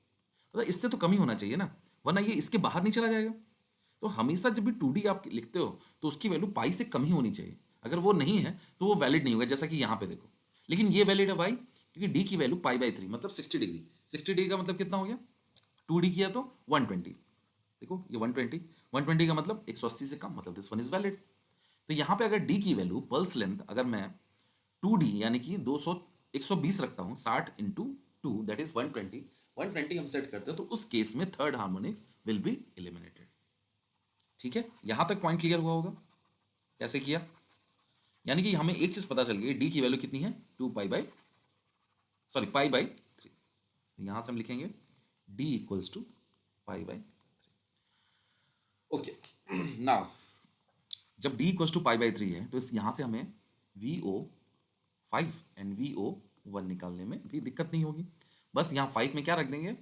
मतलब इससे तो कम ही होना चाहिए ना, वरना ये इसके बाहर नहीं चला जाएगा। तो हमेशा जब भी 2D आप लिखते हो तो उसकी वैल्यू पाई से कम ही होनी चाहिए। अगर वो नहीं है तो वो वैलिड नहीं होगा, जैसा कि यहाँ पे देखो। लेकिन ये वैलिड है वाई, क्योंकि डी की वैल्यू पाई बाई 3 मतलब 60 डिग्री। 60 डिग्री का मतलब कितना हो गया, 2D किया तो 120। देखो ये 120, 120 का मतलब 180 से कम, मतलब दिस वन इज वैलिड। तो यहाँ पे अगर डी की वैल्यू पल्स लेंथ अगर मैं 2D यानी कि 200 120 रखता हूँ, 60 इंटू 2 दैट इज 120, 120 हम सेट करते हैं, तो उस केस में third harmonics will be eliminated. ठीक है, यहाँ तक पॉइंट क्लियर हुआ होगा कैसे किया। यानी कि हमें एक चीज़ पता चल गई, डी की वैल्यू कितनी है, 2 पाई बाई 3। यहाँ से हम लिखेंगे D equals to pi by 3। Okay, now जब D equals to pi by 3 है तो इस यहाँ से हमें VO5 एंड VO1 निकालने में भी दिक्कत नहीं होगी। बस यहाँ 5 में क्या रख देंगे,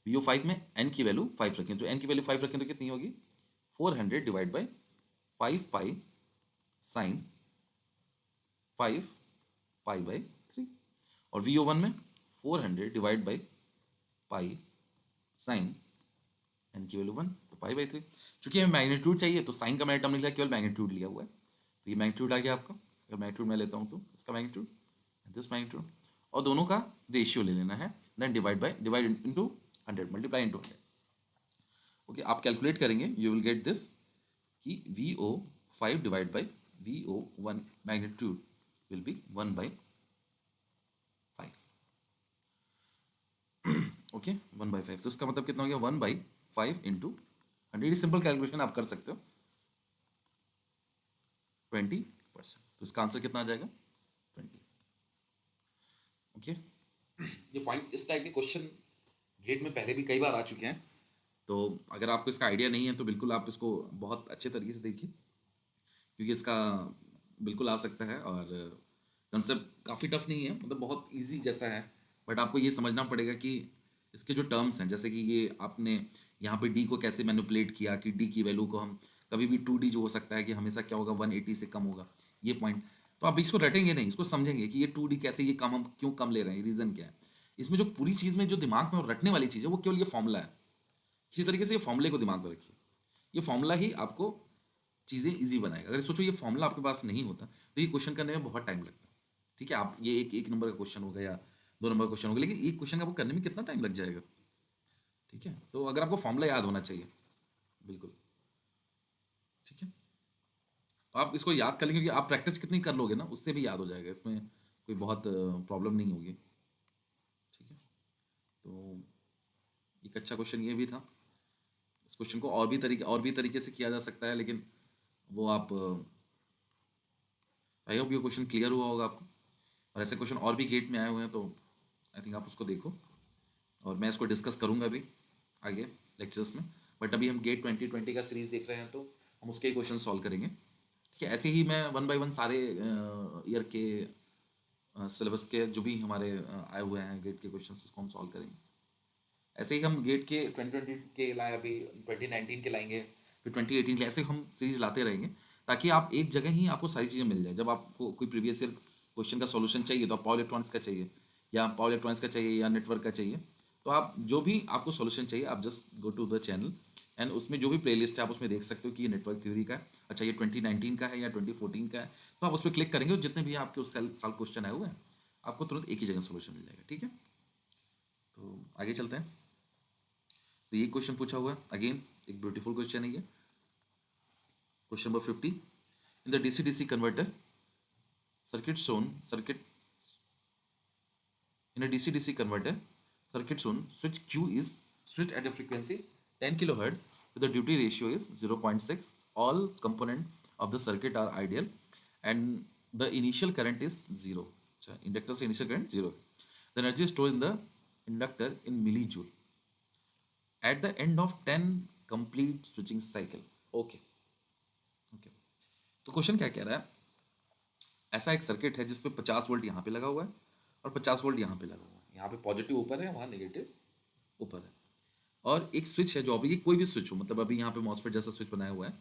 VO5 में n की वैल्यू 5 रखें, तो n की वैल्यू 5 रखें तो कितनी होगी, 400 divide by 5 pi sine 5 pi by 3। और VO1 में 400 divide by pi sine n की वैल्यू 1, तो पाई बाई 3। चूंकि हमें मैग्नीट्यूड चाहिए तो साइन का मैंने टर्म नहीं लिया, केवल मैग्नीट्यूड लिया हुआ है, तो ये मैग्नीट्यूड आ गया आपका। अगर मैग्नीट्यूड मैं लेता हूँ तो इसका मैग्नीट्यूड, दिस मैग्नीट्यूड, और दोनों का रेशियो ले लेना है, then divide into 100, multiply into 100। Okay, आप कैलकुलेट करेंगे, यू विल गेट दिस कि VO5 divide by VO1 magnitude will be 1/5। Okay, 1/5, तो इसका मतलब कितना हो गया, 1/5 इंटू 100। सिंपल कैलकुलेशन आप कर सकते हो, 20%, तो इसका आंसर कितना आ जाएगा, 20। ओके, ये पॉइंट, इस टाइप के क्वेश्चन गेट में पहले भी कई बार आ चुके हैं, तो अगर आपको इसका आइडिया नहीं है तो बिल्कुल आप इसको बहुत अच्छे तरीके से देखिए, क्योंकि इसका बिल्कुल आ सकता है। और कंसेप्ट काफ़ी टफ नहीं है, मतलब बहुत इजी जैसा है, बट आपको ये समझना पड़ेगा कि इसके जो टर्म्स हैं, जैसे कि ये आपने यहाँ पे डी को कैसे मैनिपुलेट किया कि डी की वैल्यू को हम कभी भी 2D जो हो सकता है कि हमेशा क्या होगा, 180 से कम होगा, ये पॉइंट। तो आप इसको रटेंगे नहीं, इसको समझेंगे कि ये 2D कैसे, ये कम हम क्यों कम ले रहे हैं, रीज़न क्या है। इसमें जो पूरी चीज़ में जो दिमाग में रटने वाली चीज़ है वो केवल ये फॉर्मूला है। किसी तरीके से ये फॉर्मूले को दिमाग में रखिए, ये फॉर्मूला ही आपको चीज़ें ईजी बनाएगा। अगर सोचो ये फॉर्मूला आपके पास नहीं होता तो ये क्वेश्चन करने में बहुत टाइम लगता। ठीक है, आप ये एक नंबर का क्वेश्चन होगा या 2 नंबर का क्वेश्चन होगा, लेकिन एक क्वेश्चन आपको करने में कितना टाइम लग जाएगा। ठीक है, तो अगर आपको फॉर्मूला याद होना चाहिए, बिल्कुल। ठीक है, तो आप इसको याद कर लेंगे, क्योंकि आप प्रैक्टिस कितनी कर लोगे ना, उससे भी याद हो जाएगा, इसमें कोई बहुत प्रॉब्लम नहीं होगी। ठीक है, तो एक अच्छा क्वेश्चन ये भी था। इस क्वेश्चन को और भी तरीके से किया जा सकता है, लेकिन वो आप, आई होप ये क्वेश्चन क्लियर हुआ होगा आपको। और ऐसे क्वेश्चन और भी गेट में आए हुए हैं, तो आई थिंक आप उसको देखो, और मैं इसको डिस्कस करूंगा अभी आगे लेक्चर्स में। बट अभी हम गेट 2020 का सीरीज़ देख रहे हैं, तो हम उसके क्वेश्चन सॉल्व करेंगे। ठीक है, ऐसे ही मैं 1 बाय 1 सारे ईयर के सिलेबस के जो भी हमारे आए हुए हैं गेट के क्वेश्चन, उसको हम सॉल्व करेंगे। ऐसे ही हम गेट के 2020 के लाए, अभी 2019 के लाएंगे, फिर 2018 के, ऐसे हम सीरीज लाते रहेंगे, ताकि आप एक जगह ही आपको सारी चीज़ें मिल जाए। जब आपको कोई प्रीवियस ईयर क्वेश्चन का सॉल्यूशन चाहिए, तो आप पावर इलेक्ट्रॉनिक्स का चाहिए या पावर इलेक्ट्रॉनिक्स का चाहिए या नेटवर्क का चाहिए, तो आप जो भी आपको सॉल्यूशन चाहिए, आप just go to the channel, and उसमें जो भी प्लेलिस्ट है आप उसमें देख सकते हो कि ये नेटवर्क थ्योरी का है, अच्छा ये 2019 का है या 2014 का है, तो आप उस पर क्लिक करेंगे और जितने भी आपके उस साल क्वेश्चन आए हुए हैं, आपको तुरंत एक ही जगह सोल्यूशन मिल जाएगा। ठीक है, तो आगे चलते हैं। तो ये क्वेश्चन पूछा हुआ है, अगेन एक ब्यूटीफुल क्वेश्चन है ये, question number 50। In the DC DC converter circuit in a DC DC converter circuit shown, switch Q is switched at a frequency 10 kilohertz with the duty ratio is 0.6. All component of the circuit are ideal and the initial current is 0. Inductor से initial current 0. The energy stored in the inductor in millijoule at the end of 10 complete switching cycle. Okay. Okay. तो क्वेश्चन क्या कह रहा है, ऐसा एक सर्किट है जिसपे 50 वोल्ट यहाँ पे लगा हुआ है और 50 वोल्ट यहाँ पे लगा हुआ है, यहाँ पे पॉजिटिव ऊपर है, वहाँ नेगेटिव ऊपर है, और एक स्विच है, जो अभी कोई भी स्विच हो, मतलब अभी यहाँ पे मॉसफेट जैसा स्विच बनाया हुआ है,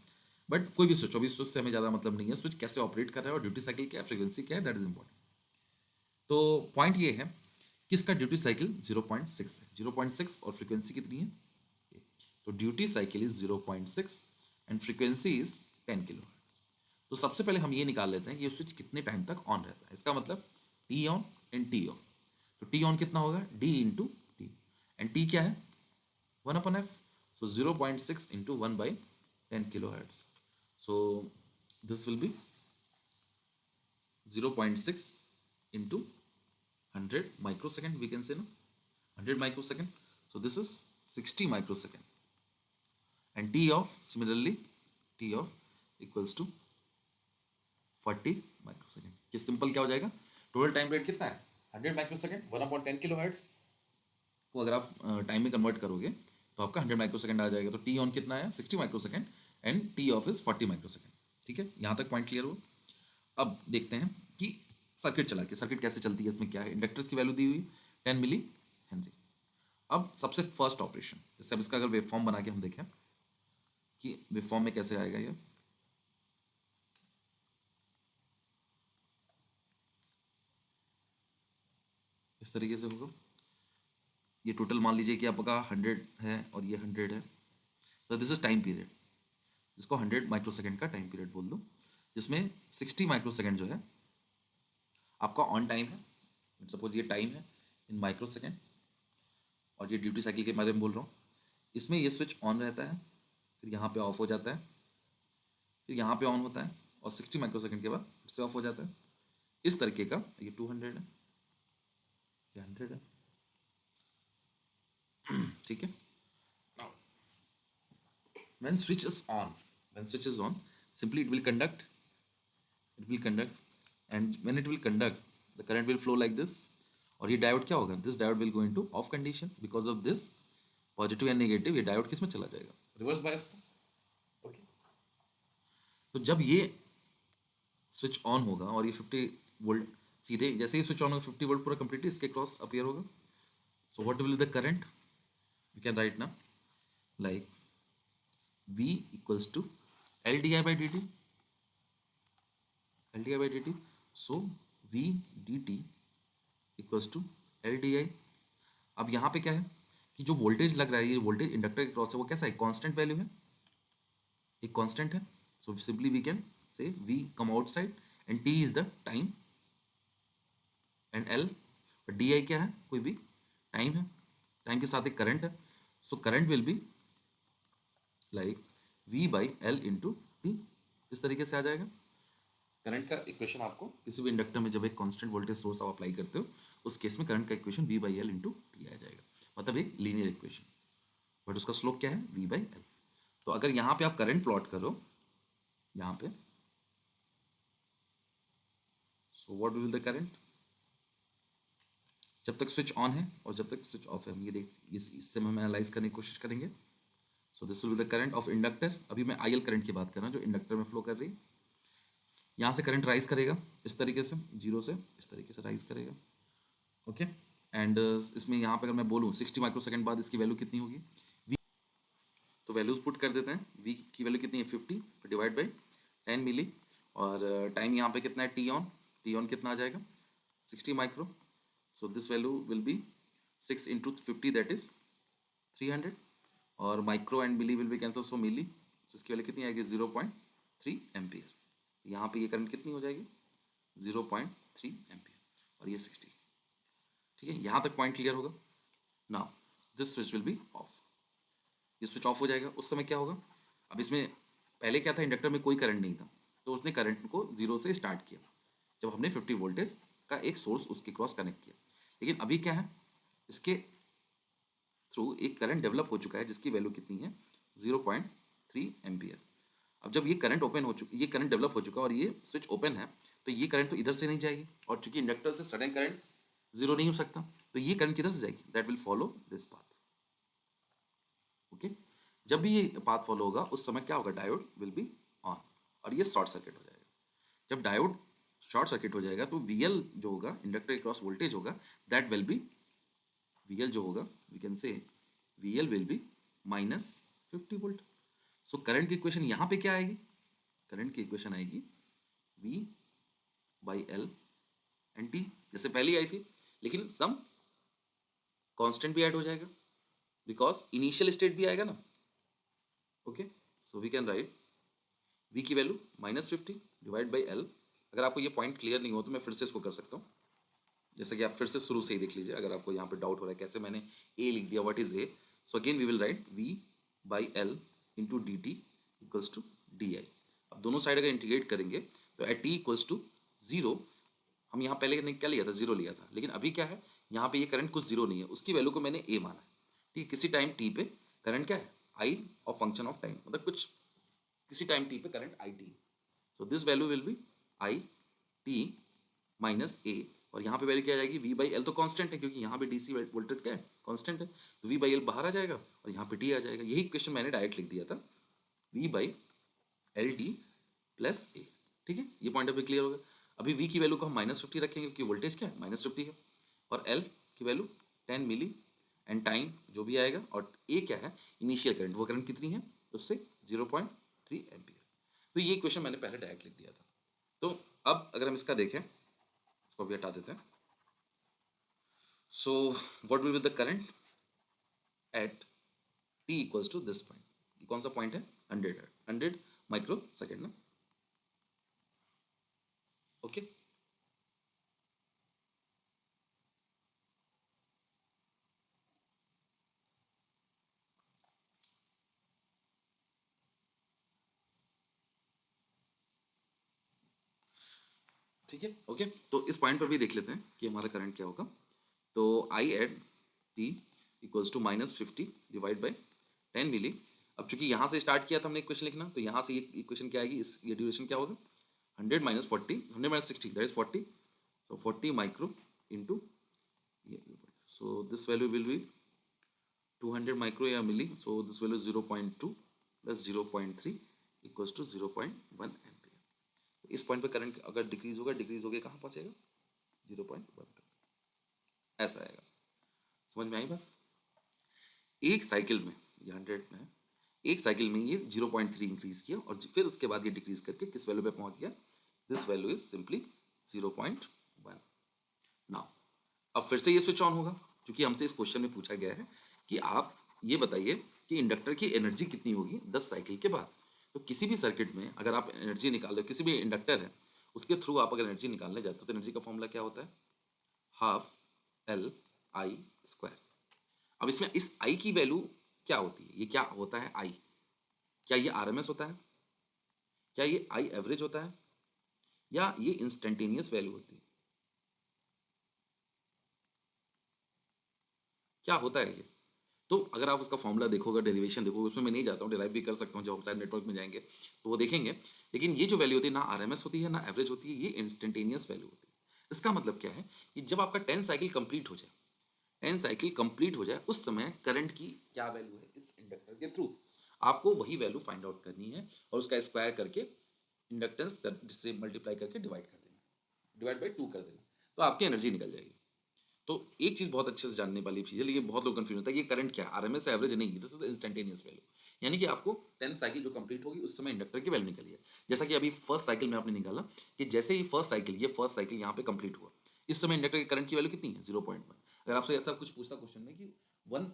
बट कोई भी स्विच हो, अभी स्विच से हमें ज़्यादा मतलब नहीं है, स्विच कैसे ऑपरेट कर रहा है और ड्यूटी साइकिल क्या है, फ्रीक्वेंसी क्या है, दैट इज इंपॉर्टेंट। तो पॉइंट ये है कि इसका ड्यूटी साइकिल 0.6 है, 0.6, और फ्रीक्वेंसी कितनी है, तो duty cycle is 0.6 and frequency is 10 kilo. तो सबसे पहले हम ये निकाल लेते हैं कि ये स्विच कितने टाइम तक ऑन रहता है। इसका मतलब T on and T of, तो टी ऑन कितना होगा, D into T, and T क्या है, 1/f, so 0.6 into 1/10 kilohertz, so this will be 0.6 into 100 microsecond, we can say, no, 100 microsecond, so this is 60 microsecond, and t of, similarly, t of equals to 40 micro second. ये सिंपल क्या हो जाएगा, टोटल टाइम पीरियड कितना है 100 माइक्रो सेकेंड, 1/10 किलो हर्ट्ज को अगर आप टाइम में कन्वर्ट करोगे तो आपका 100 माइक्रो सेकेंड आ जाएगा। तो टी ऑन कितना है 60 micro second and T of is 40 micro second. ठीक है, यहाँ तक पॉइंट क्लियर हो। अब देखते हैं कि सर्किट चला के सर्किट कैसे चलती है, इसमें क्या है। इंडक्टर्स की वैल्यू दी हुई 10 मिली हेनरी। अब सबसे फर्स्ट ऑपरेशन, जैसे अब इसका अगर वेव फॉर्म बना के हम देखें कि वेव फॉर्म में कैसे आएगा ये, इस तरीके से होगा। ये टोटल मान लीजिए कि आपका 100 है और ये 100 है, तो दिस इज टाइम पीरियड, जिसको 100 माइक्रो सेकेंड का टाइम पीरियड बोल दो, जिसमें 60 माइक्रो सेकेंड जो है आपका ऑन टाइम है। सपोज ये टाइम है इन माइक्रो सेकेंड और ये ड्यूटी साइकिल के बारे में बोल रहा हूँ। इसमें ये स्विच ऑन रहता है, फिर यहाँ पे ऑफ हो जाता है, फिर यहाँ पे ऑन होता है और 60 माइक्रो सेकेंड के बाद फिर से ऑफ हो जाता है। इस तरीके का ये 200 है, ये 100 है। ठीक है, when switch is on, when switch is on, simply it will conduct, and when it will conduct the current will flow like this। और ये डायोड क्या होगा, this diode will go into of condition, because of this positive and negative, ये डायोड किस में चला जाएगा, रिवर्स बायस में। ओके, तो जब ये स्विच ऑन होगा और ये 50 वोल्ट सीधे जैसे ही स्विच ऑन होगा 50 वोल्ट पूरा कंप्लीटली इसके क्रॉस अपीयर होगा। So what will the current, we can write ना like V equals to L di by dt, L di by dt, so V dt equals to L di। अब यहाँ पे क्या है कि जो वोल्टेज लग रहा है, ये वोल्टेज इंडक्टर के क्रॉस है, वो कैसा है, कांस्टेंट वैल्यू है, एक कांस्टेंट है। So simply we can say V come outside and T is the time and L, और di क्या है, कोई भी टाइम है, टाइम के साथ एक करंट है। So current will be like V by L into T, इस तरीके से आ जाएगा। करंट का इक्वेशन आपको किसी भी इंडक्टर में जब एक कांस्टेंट वोल्टेज सोर्स आप अप्लाई करते हो उस केस में करंट का equation V by L into T आ जाएगा, मतलब एक लीनियर इक्वेशन, बट उसका स्लोप क्या है V बाई एल। तो अगर यहाँ पे आप करंट प्लॉट करो यहाँ पे, सो व्हाट विल द करंट जब तक स्विच ऑन है और जब तक स्विच ऑफ है, हम ये देख इससे हम एनालाइज करने की कोशिश करेंगे। So this will be the current of inductor. अभी मैं आई एल करंट की बात कर रहा हूँ जो इंडक्टर में फ्लो कर रही है। यहाँ से करंट राइज करेगा इस तरीके से, जीरो से इस तरीके से राइज करेगा। ओके, एंड इसमें यहाँ पे अगर मैं बोलूँ 60 माइक्रो सेकेंड बाद इसकी वैल्यू कितनी होगी, वी, तो वैल्यूज पुट कर देते हैं। वी की वैल्यू कितनी है 50 डिवाइड बाई 10 मिली, और टाइम यहाँ पे कितना है टी ऑन कितना आ जाएगा 60 micro. So this value will be 6 into 50 that is 300, और micro and milli will be cancel, so milli, तो इसकी वैल्यू कितनी आएगी 0.3 एम्पियर। यहाँ पे ये करंट कितनी हो जाएगी 0.3 एम्पियर, और ये 60। ठीक है, यहाँ तक पॉइंट क्लियर होगा। Now this switch will be of, ये स्विच ऑफ हो जाएगा। उस समय क्या होगा, अब इसमें पहले क्या था, इंडक्टर में कोई करंट नहीं था, तो उसने करंट को जीरो से स्टार्ट किया जब हमने 50 वोल्टेज का एक सोर्स उसके क्रॉस कनेक्ट किया। लेकिन अभी क्या है, इसके थ्रू एक करंट डेवलप हो चुका है जिसकी वैल्यू कितनी है 0.3 एम्पियर। अब जब ये करंट ओपन हो चुका, ये करंट डेवलप हो चुका और ये स्विच ओपन है, तो ये करंट तो इधर से नहीं जाएगी, और चूंकि इंडक्टर से सडन करंट जीरो नहीं हो सकता, तो ये करंट किधर से जाएगी, that will follow this path. Okay, जब भी ये पाथ फॉलो होगा उस समय क्या होगा, डायोड विल बी ऑन और ये शॉर्ट सर्किट हो जाएगा। जब डायोड शॉर्ट सर्किट हो जाएगा तो VL जो होगा, इंडक्टर के क्रॉस वोल्टेज होगा, दैट विल बी, VL जो होगा we can say VL will be -50 volt. So current की इक्वेशन यहाँ पे क्या आएगी, करंट की इक्वेशन आएगी V by L and T, जैसे पहले ही आई थी, लेकिन सम कांस्टेंट भी ऐड हो जाएगा बिकॉज इनिशियल स्टेट भी आएगा ना। Okay, so we can write V की वैल्यू -50 डिवाइड बाई एल। अगर आपको ये पॉइंट क्लियर नहीं हो तो मैं फिर से इसको कर सकता हूँ, जैसे कि आप फिर से शुरू से ही देख लीजिए, अगर आपको यहाँ पे डाउट हो रहा है कैसे मैंने A लिख दिया, what is A। So again we will write V by L into D T equals to D I. अब दोनों साइड अगर इंटीग्रेट करेंगे तो at T equals to zero, हम यहाँ पहले ने क्या लिया था, जीरो लिया था, लेकिन अभी क्या है, यहाँ पे ये करंट कुछ जीरो नहीं है, उसकी वैल्यू को मैंने A माना है। ठीक है, किसी टाइम टी पे करंट क्या है I और फंक्शन ऑफ टाइम, मतलब कुछ किसी टाइम टी पे current I T. So this value will be I T minus A, और यहाँ पे वैल्यू क्या आ जाएगी, वी बाई एल तो कांस्टेंट है क्योंकि यहाँ पे डीसी वोल्टेज क्या है, कांस्टेंट है, तो वी बाई एल बाहर आ जाएगा और यहाँ पे टी आ जाएगा। यही क्वेश्चन मैंने डायरेक्ट लिख दिया था, V by L T plus A. ठीक है, ये पॉइंट अभी क्लियर होगा। अभी वी की वैल्यू को हम -50 रखेंगे क्योंकि वोल्टेज क्या है, -50 है, और एल की वैल्यू 10 मिली एंड टाइम जो भी आएगा, और ए क्या है, इनिशियल करंट, वो करंट कितनी है, उससे 0.3 एम्पियर। तो ये क्वेश्चन मैंने पहले डायरेक्ट लिख दिया था। तो अब अगर हम इसका देखें, इसको भी हटा देते हैं। So what will be the current at t equals to this point, ये कौन सा पॉइंट है, 100 माइक्रो सेकेंड ना, ओके। ठीक है, ओके। तो इस पॉइंट पर भी देख लेते हैं कि हमारा करंट क्या होगा। तो I at T equals to -50 divide by 10 milli. अब चूंकि यहाँ से स्टार्ट किया था हमने इक्वेशन लिखना, तो यहाँ से ये इक्वेशन क्या आएगी, इस ये ड्यूरेशन क्या होगा, 100 minus 40, 100 minus 60 that is 40, so 40 micro into, so this value will be 200 micro या milli, so this value 0.2 plus 0.3 equals to 0.1 ampere. इस पॉइंट पे करंट अगर डिक्रीज होगा कहाँ पहुँचेगा, 0.1 तक, ऐसा आएगा। समझ में आई बात। एक साइकिल में ये 100 में है, एक साइकिल में ये 0.3 इंक्रीज किया और फिर उसके बाद ये डिक्रीज करके किस वैल्यू पे पहुंच गया, this value is simply 0.1। Now अब फिर से ये स्विच ऑन होगा, क्योंकि हमसे इस क्वेश्चन में पूछा गया है कि आप ये बताइए कि इंडक्टर की एनर्जी कितनी होगी 10 साइकिल के बाद। तो किसी भी सर्किट में अगर आप एनर्जी निकाल रहे हो, किसी भी इंडक्टर है उसके थ्रू आप अगर एनर्जी निकालने जाते हो, तो एनर्जी का फॉर्मूला क्या होता है, हाफ एल आई स्क्वायर। अब इसमें इस आई की वैल्यू क्या होती है, ये क्या होता है आई, क्या ये आरएमएस होता है, क्या ये आई एवरेज होता है, या ये इंस्टेंटेनियस वैल्यू होती है, क्या होता है ये। तो अगर आप उसका फॉर्मूला देखोगे, डेरिवेशन देखोगे, उसमें मैं नहीं जाता हूँ, डिराइव भी कर सकता हूँ जब हम साइड नेटवर्क में जाएंगे तो वो देखेंगे। लेकिन ये जो वैल्यू होती है ना आरएमएस होती है ना एवरेज होती है, ये इंस्टेंटेनियस वैल्यू होती है। इसका मतलब क्या है कि जब आपका 10 साइकिल कंप्लीट हो जाए, 10 साइकिल कंप्लीट हो जाए, उस समय करंट की क्या वैल्यू है इस इंडक्टर के थ्रू, आपको वही वैल्यू फाइंड आउट करनी है और उसका स्क्वायर करके इंडक्टेंस जिससे मल्टीप्लाई करके डिवाइड कर देना, डिवाइड बाई 2 कर देना, तो आपकी एनर्जी निकल जाएगी। तो एक चीज़ बहुत अच्छे से जानने वाली चीज़ है, ये बहुत लोग कंफ्यूज होता है, ये करंट क्या है, आरएमएस एवरेज नहीं, दिस इज इंस्टेंटेनियस वैल्यू। यानी कि आपको 10 साइकिल जो कंप्लीट होगी उस समय इंडक्टर की वैल्यू निकली है। जैसा कि अभी फर्स्ट साइकिल में आपने निकाला कि जैसे ही फर्स्ट साइकिल यहाँ पे कंप्लीट हुआ, इस समय इंडक्टर की करंट की वैल्यू कितनी है, 0.1। अगर आपसे ऐसा कुछ पूछता क्वेश्चन में कि वन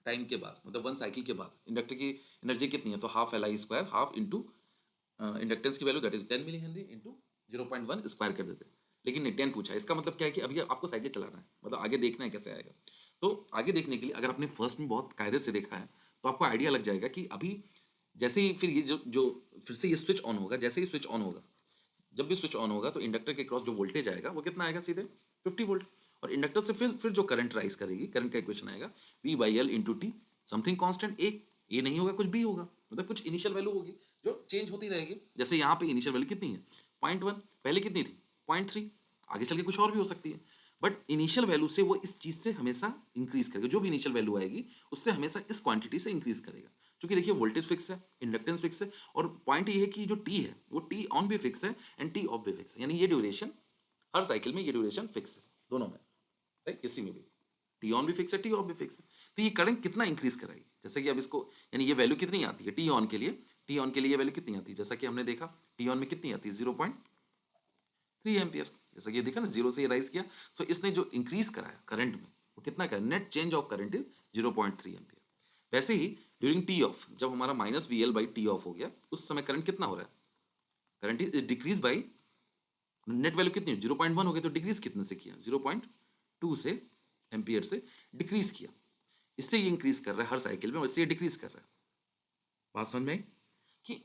टाइम के बाद, मतलब वन साइकिल के बाद इंडक्टर की एनर्जी कितनी है, तो half L I square, half into inductance की value that is 10 milli henry into 0.1 square कर देते हैं। लेकिन नहीं 10 पूछा है, इसका मतलब क्या है कि अभी आपको साइकिल चलाना है, मतलब आगे देखना है कैसे आएगा। तो आगे देखने के लिए अगर आपने फर्स्ट में बहुत कायदे से देखा है तो आपको आइडिया लग जाएगा कि अभी जैसे ही फिर ये जो जो फिर से ये स्विच ऑन होगा, जैसे ही स्विच ऑन होगा, जब भी स्विच ऑन होगा तो इंडक्टर के क्रॉस जो वोल्टेज आएगा वो कितना आएगा, सीधे 50 वोल्ट। और इंडक्टर से फिर जो करंट राइज करेगी, करंट का इक्वेशन आएगा V by L into T, something constant A नहीं होगा, कुछ भी होगा, मतलब कुछ इनिशियल वैल्यू होगी जो चेंज होती रहेगी। जैसे यहाँ पे इनिशियल वैल्यू कितनी है, 0.1, पहले कितनी थी, 0.3, आगे चल के कुछ और भी हो सकती है, बट इनिशियल वैल्यू से वो इस चीज़ से हमेशा इंक्रीज करेगा, जो भी इनिशियल वैल्यू आएगी उससे हमेशा इस क्वांटिटी से इंक्रीज करेगा। क्योंकि देखिए वोल्टेज फिक्स है, इंडक्टेंस फिक्स है, और पॉइंट ये है कि जो टी है वो टी ऑन भी फिक्स है एंड टी ऑफ भी फिक्स है, यानी ये ड्यूरेशन हर साइकिल में ये ड्यूरेशन फिक्स है दोनों में, राइट, किसी में भी टी ऑन भी फिक्स है, टी ऑफ भी फिक्स है। तो ये करंट कितना इंक्रीज कराएगी, जैसे कि अब इसको, यानी ये वैल्यू कितनी आती है टी ऑन के लिए ये वैल्यू कितनी आती है, जैसा कि हमने देखा टी ऑन में कितनी आती है, 0.3 एम्पियर। जैसा कि ये देखा ना, जीरो से ये राइज किया, सो इसने जो इंक्रीज कराया करंट में वो कितना करा, net change of current is 0.3 ampere. वैसे ही ड्यूरिंग टी ऑफ, जब हमारा minus V L by T of हो गया, उस समय करंट कितना हो रहा है, current is decrease by, net value कितनी है 0.1 हो गई, तो डिक्रीज कितने से किया, 0.2 से एम्पियर से डिक्रीज किया। इससे ये इंक्रीज कर रहा है हर साइकिल में, वैसे ये डिक्रीज कर रहा है। बात समझ में आई कि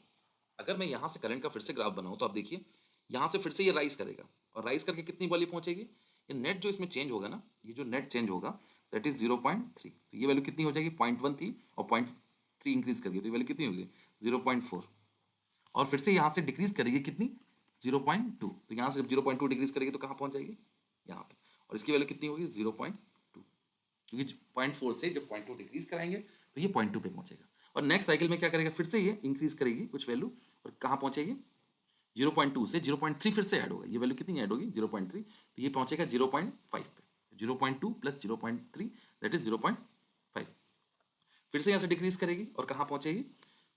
अगर मैं यहाँ से करंट का फिर से ग्राफ बनाऊँ तो आप देखिए यहाँ से फिर से ये राइज करेगा, और राइज करके कितनी वाली पहुँचेगी, ये नेट जो इसमें चेंज होगा ना, ये जो नेट चेंज होगा दैट इज 0.3, तो ये वैल्यू कितनी हो जाएगी, 0.1 थी और 0.3 इंक्रीज कर गई, तो ये वैल्यू कितनी होगी, 0.4। और फिर से यहाँ से डिक्रीज करेगी कितनी, 0.2, तो यहाँ से जब 0.2 डिक्रीज करेगी तो कहाँ पहुँच जाएगी, यहाँ पे, और इसकी वैल्यू कितनी होगी 0.2, क्योंकि 0.4 से जब 0.2 डिक्रीज कराएंगे तो ये 0.2 पे पहुँचेगा। और नेक्स्ट साइकिल में क्या करेगा, फिर से ये इंक्रीज करेगी कुछ वैल्यू और कहाँ पहुँचेगी 0.2 से 0.3 फिर से ऐड होगा, ये वैल्यू कितनी ऐड होगी 0.3, तो ये पहुँचेगा 0.5 पे, 0.2 प्लस 0.3 दैट इज 0.5, फिर से यहाँ से डिक्रीज करेगी और कहाँ पहुँचेगी,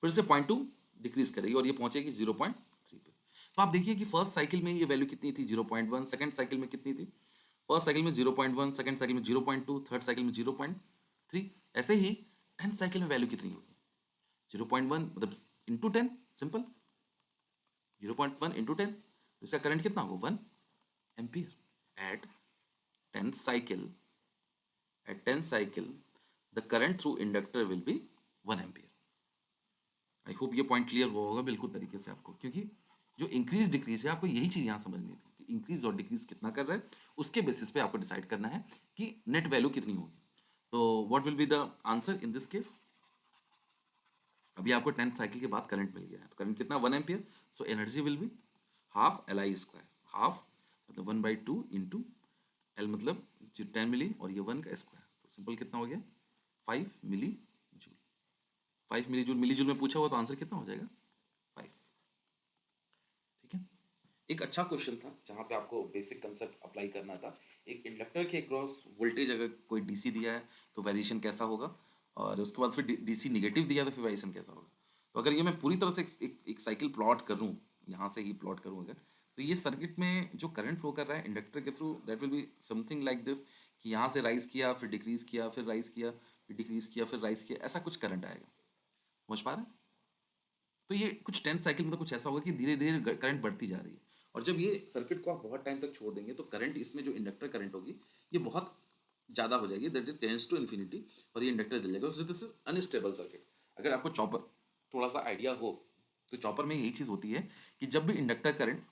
फिर से 0.2 डिक्रीज करेगी और ये पहुँचेगी 0.3 पे। तो आप देखिए कि फर्स्ट साइकिल में ये वैल्यू कितनी थी 0.1, सेकंड साइकिल में कितनी थी, फर्स्ट साइकिल में 0.1, सेकंड साइकिल में 0.2, थर्ड साइकिल में 0.3, ऐसे ही 10th साइकिल में वैल्यू कितनी होगी 0.1 मतलब इंटू 10, सिंपल 0.1 इंटू 10, इसका करंट कितना होगा 1 ampere at 10th cycle, at 10th cycle the current through inductor will be 1 ampere. I hope ये पॉइंट क्लियर हुआ होगा बिल्कुल तरीके से आपको, क्योंकि जो इंक्रीज डिक्रीज है आपको यही चीज़ यहाँ समझनी थी कि इंक्रीज और डिक्रीज कितना कर रहा है, उसके बेसिस पे आपको डिसाइड करना है कि नेट वैल्यू कितनी होगी। तो what will be the answer in this case, अभी आपको 10th साइकिल के बाद करंट मिल गया है, तो करंट कितना 1 ampere, so energy will be half L I square, half मतलब 1/2 इंटू एल मतलब 10 मिली और ये 1 का स्क्वायर, तो सिंपल कितना हो गया 5 milli joule, 5 milli joule, milli joule में पूछा हुआ तो आंसर कितना हो जाएगा 5। ठीक है, एक अच्छा क्वेश्चन था जहाँ पे आपको बेसिक कंसेप्ट अप्लाई करना था, एक इंडक्टर के अक्रॉस वोल्टेज अगर कोई डीसी दिया है तो वेरिएशन कैसा होगा, और उसके बाद फिर डीसी निगेटिव दिया तो फिर वेरिएशन कैसा होगा। तो अगर ये मैं पूरी तरह से एक साइकिल प्लॉट करूँ, यहाँ से ही प्लॉट करूँ अगर, तो ये सर्किट में जो करंट फ्लो कर रहा है इंडक्टर के through that will be something like this, कि यहाँ से राइज किया फिर डिक्रीज किया फिर राइज किया फिर डिक्रीज किया फिर राइज किया, ऐसा कुछ करंट आएगा, समझ पा रहे हैं। तो ये कुछ 10th साइकिल में तो कुछ ऐसा होगा कि धीरे धीरे करंट बढ़ती जा रही है, और जब ये सर्किट को आप बहुत टाइम तक छोड़ देंगे तो करंट इसमें जो इंडक्टर करंट होगी ये बहुत ज़्यादा हो जाएगी, that is tends to infinity, और ये इंडक्टर जल जाएगा, दिस इज अनस्टेबल सर्किट। अगर आपको चॉपर थोड़ा सा आइडिया हो तो चॉपर में यही चीज़ होती है कि जब भी इंडक्टर करंट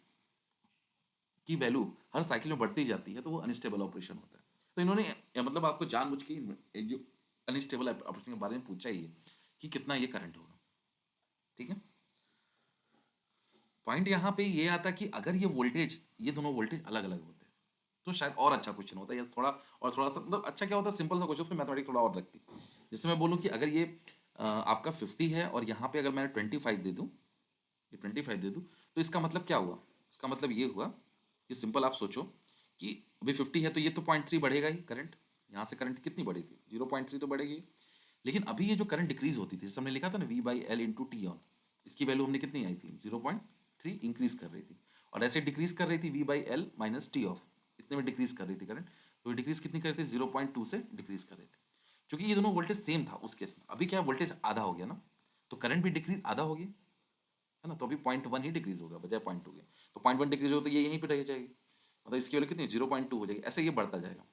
की वैल्यू हर साइकिल में बढ़ती जाती है तो वो अनस्टेबल ऑपरेशन होता है। तो इन्होंने मतलब आपको जानबूझ के एक जो अनस्टेबल ऑपरेशन के बारे में पूछा ही है कि कितना ये करंट होगा। ठीक है, पॉइंट यहाँ पे ये आता कि अगर ये वोल्टेज, ये दोनों वोल्टेज अलग अलग होते हैं तो शायद और अच्छा क्वेश्चन होता है, या थोड़ा और थोड़ा सा मतलब अच्छा क्या होता है, सिंपल सा क्वेश्चन, उसमें मैथमेटिक्स थोड़ा और लगती। जैसे मैं बोलूँ कि अगर ये आपका 50 है और यहाँ पे अगर मैंने 25 दे दूँ, ये 25 दे दूँ, तो इसका मतलब क्या हुआ, इसका मतलब ये हुआ कि सिंपल आप सोचो कि अभी 50 है तो ये तो 0.3 बढ़ेगा ही करंट, यहाँ से करंट कितनी बढ़ी थी 0.3 तो बढ़ेगी, लेकिन अभी ये जो करंट डिक्रीज होती थी, जैसे हमने लिखा था ना V/L इंटू टी ऑन, इसकी वैल्यू हमने कितनी आई थी 0.3 इंक्रीज कर रही थी, और ऐसे डिक्रीज कर रही थी V/L माइनस टी ऑफ, इतने में डिक्रीज कर रही थी करंट, तो ये डिक्रीज कितनी कर रही थी 0.2 से डिक्रीज कर रही थी, क्योंकि ये दोनों वोल्टेज सेम था उस केस में। अभी क्या वोल्टेज आधा हो गया ना, तो करंट भी डिक्रीज आधा हो गया है ना, तो अभी 0.1 ही डिक्रीज होगा बजाय 0.2 के, तो 0.1 डिक्रीज हो तो ये यहीं पे रह जाएगी, मतलब इसकी वैल्यू कितनी 0.2 हो जाएगी, ऐसे ये बढ़ता जाएगा।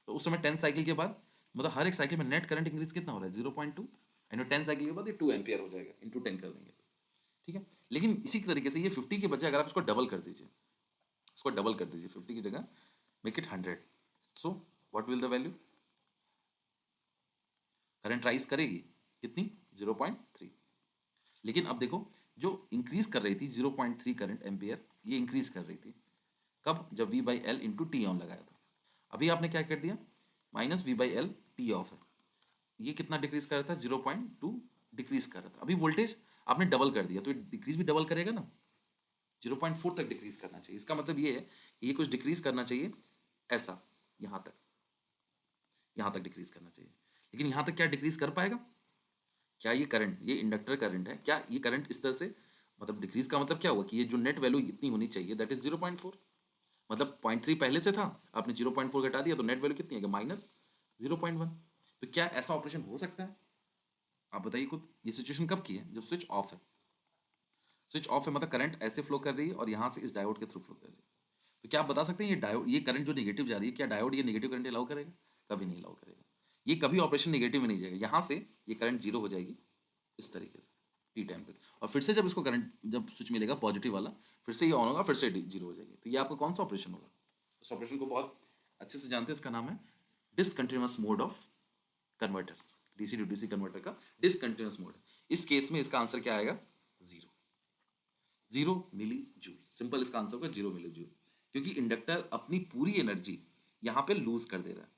तो उस समय 10 साइकिल के बाद मतलब हर एक साइकिल में नेट करंट इंक्रीज कितना हो रहा है 0.2, एंड 10 साइकिल के बाद ये 2 एम्पियर हो जाएगा, इंटू 10 कर देंगे। ठीक है, लेकिन इसी तरीके से ये 50 के बजाय अगर आप इसको डबल कर दीजिए, इसको डबल कर दीजिए 50 की जगह make it 100, so what will the value, current rise करेगी कितनी 0.3, लेकिन अब देखो जो इंक्रीज कर रही थी 0.3 करंट एम्पियर, ये इंक्रीज कर रही थी कब, जब V/L इंटू टी ऑन लगाया था। अभी आपने क्या कर दिया -V/L टी ऑफ है, ये कितना डिक्रीज कर रहा था 0.2 डिक्रीज कर रहा था, अभी वोल्टेज आपने डबल कर दिया तो ये डिक्रीज भी डबल करेगा ना, 0.4 तक डिक्रीज करना चाहिए, इसका मतलब ये है कि ये कुछ डिक्रीज करना चाहिए ऐसा, यहाँ तक, यहाँ तक डिक्रीज करना चाहिए, लेकिन यहाँ तक क्या डिक्रीज कर पाएगा, क्या ये करंट, ये इंडक्टर करंट है, क्या ये करंट इस तरह से मतलब डिक्रीज का मतलब क्या हुआ कि ये जो नेट वैल्यू इतनी होनी चाहिए दैट इज 0.4, मतलब 0.3 पहले से था, आपने 0.4 घटा दिया तो नेट वैल्यू कितनी है -0.1, तो क्या ऐसा ऑपरेशन हो सकता है, आप बताइए खुद। ये सिचुएशन कब की है, जब स्विच ऑफ है, स्विच ऑफ है मतलब करंट ऐसे फ्लो कर रही है और यहाँ से इस डायोड के थ्रू फ्लो कर रही है, तो क्या आप बता सकते हैं ये डायोड, ये करंट जो नेगेटिव जा रही है, क्या डायोड ये नेगेटिव करंट अलाउ करेगा, कभी नहीं अलाउ करेगा, ये कभी ऑपरेशन नेगेटिव में नहीं जाएगा, यहाँ से ये करंट जीरो हो जाएगी इस तरीके से टी टाइम पे, और फिर से जब इसको करंट जब स्विच मिलेगा पॉजिटिव वाला, फिर से ये ऑन होगा, फिर से जीरो हो जाएगी, तो ये आपका कौन सा ऑपरेशन होगा, उस ऑपरेशन को बहुत अच्छे से जानते हैं, इसका नाम है discontinuous mode of converters, DC to DC converter का डिसकंटिन्यूअस मोड। इस केस में इसका आंसर क्या आएगा जीरो, 0 मिली जूल। सिंपल इसका आंसर होगा 0 मिली जूल, क्योंकि इंडक्टर अपनी पूरी एनर्जी यहाँ पे लूज कर दे रहा है,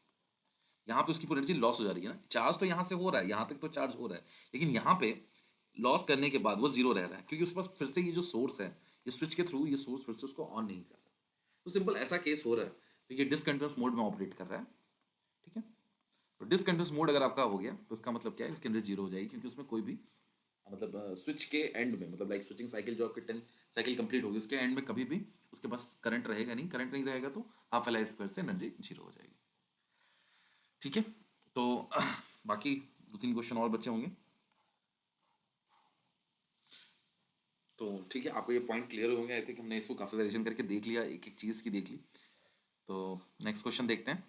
यहाँ पे उसकी पूरी एनर्जी लॉस हो जा रही है ना। चार्ज तो यहाँ से हो रहा है, यहाँ तक तो चार्ज हो रहा है, लेकिन यहाँ पे लॉस करने के बाद वो जीरो रह रहा है, क्योंकि उसके पास फिर से ये जो सोर्स है, ये स्विच के थ्रू ये सोर्स फिर से उसको ऑन नहीं कर रहा। तो सिंपल ऐसा केस हो रहा है, तो ये डिसकंटिन्यूअस मोड में ऑपरेट कर रहा है। ठीक है, तो डिसकंटिन्यूअस मोड अगर आपका हो गया तो इसका मतलब क्या है, इसकी एनर्जी जीरो हो जाएगी, क्योंकि उसमें कोई भी मतलब स्विच के एंड में, मतलब लाइक स्विचिंग साइकिल जो आपकी 10 साइकिल कंप्लीट होगी, उसके एंड में कभी भी उसके पास करंट रहेगा नहीं। करंट नहीं रहेगा तो हाफ एल आई स्क्वायर से एनर्जी जीरो हो जाएगी। ठीक है, तो बाकी 2-3 क्वेश्चन और बचे होंगे। तो ठीक है, आपको ये पॉइंट क्लियर होंगे। आई थिंक हमने इसको काफ़ी वेरिएशन करके देख लिया, एक एक चीज़ की देख ली। तो नेक्स्ट क्वेश्चन देखते हैं।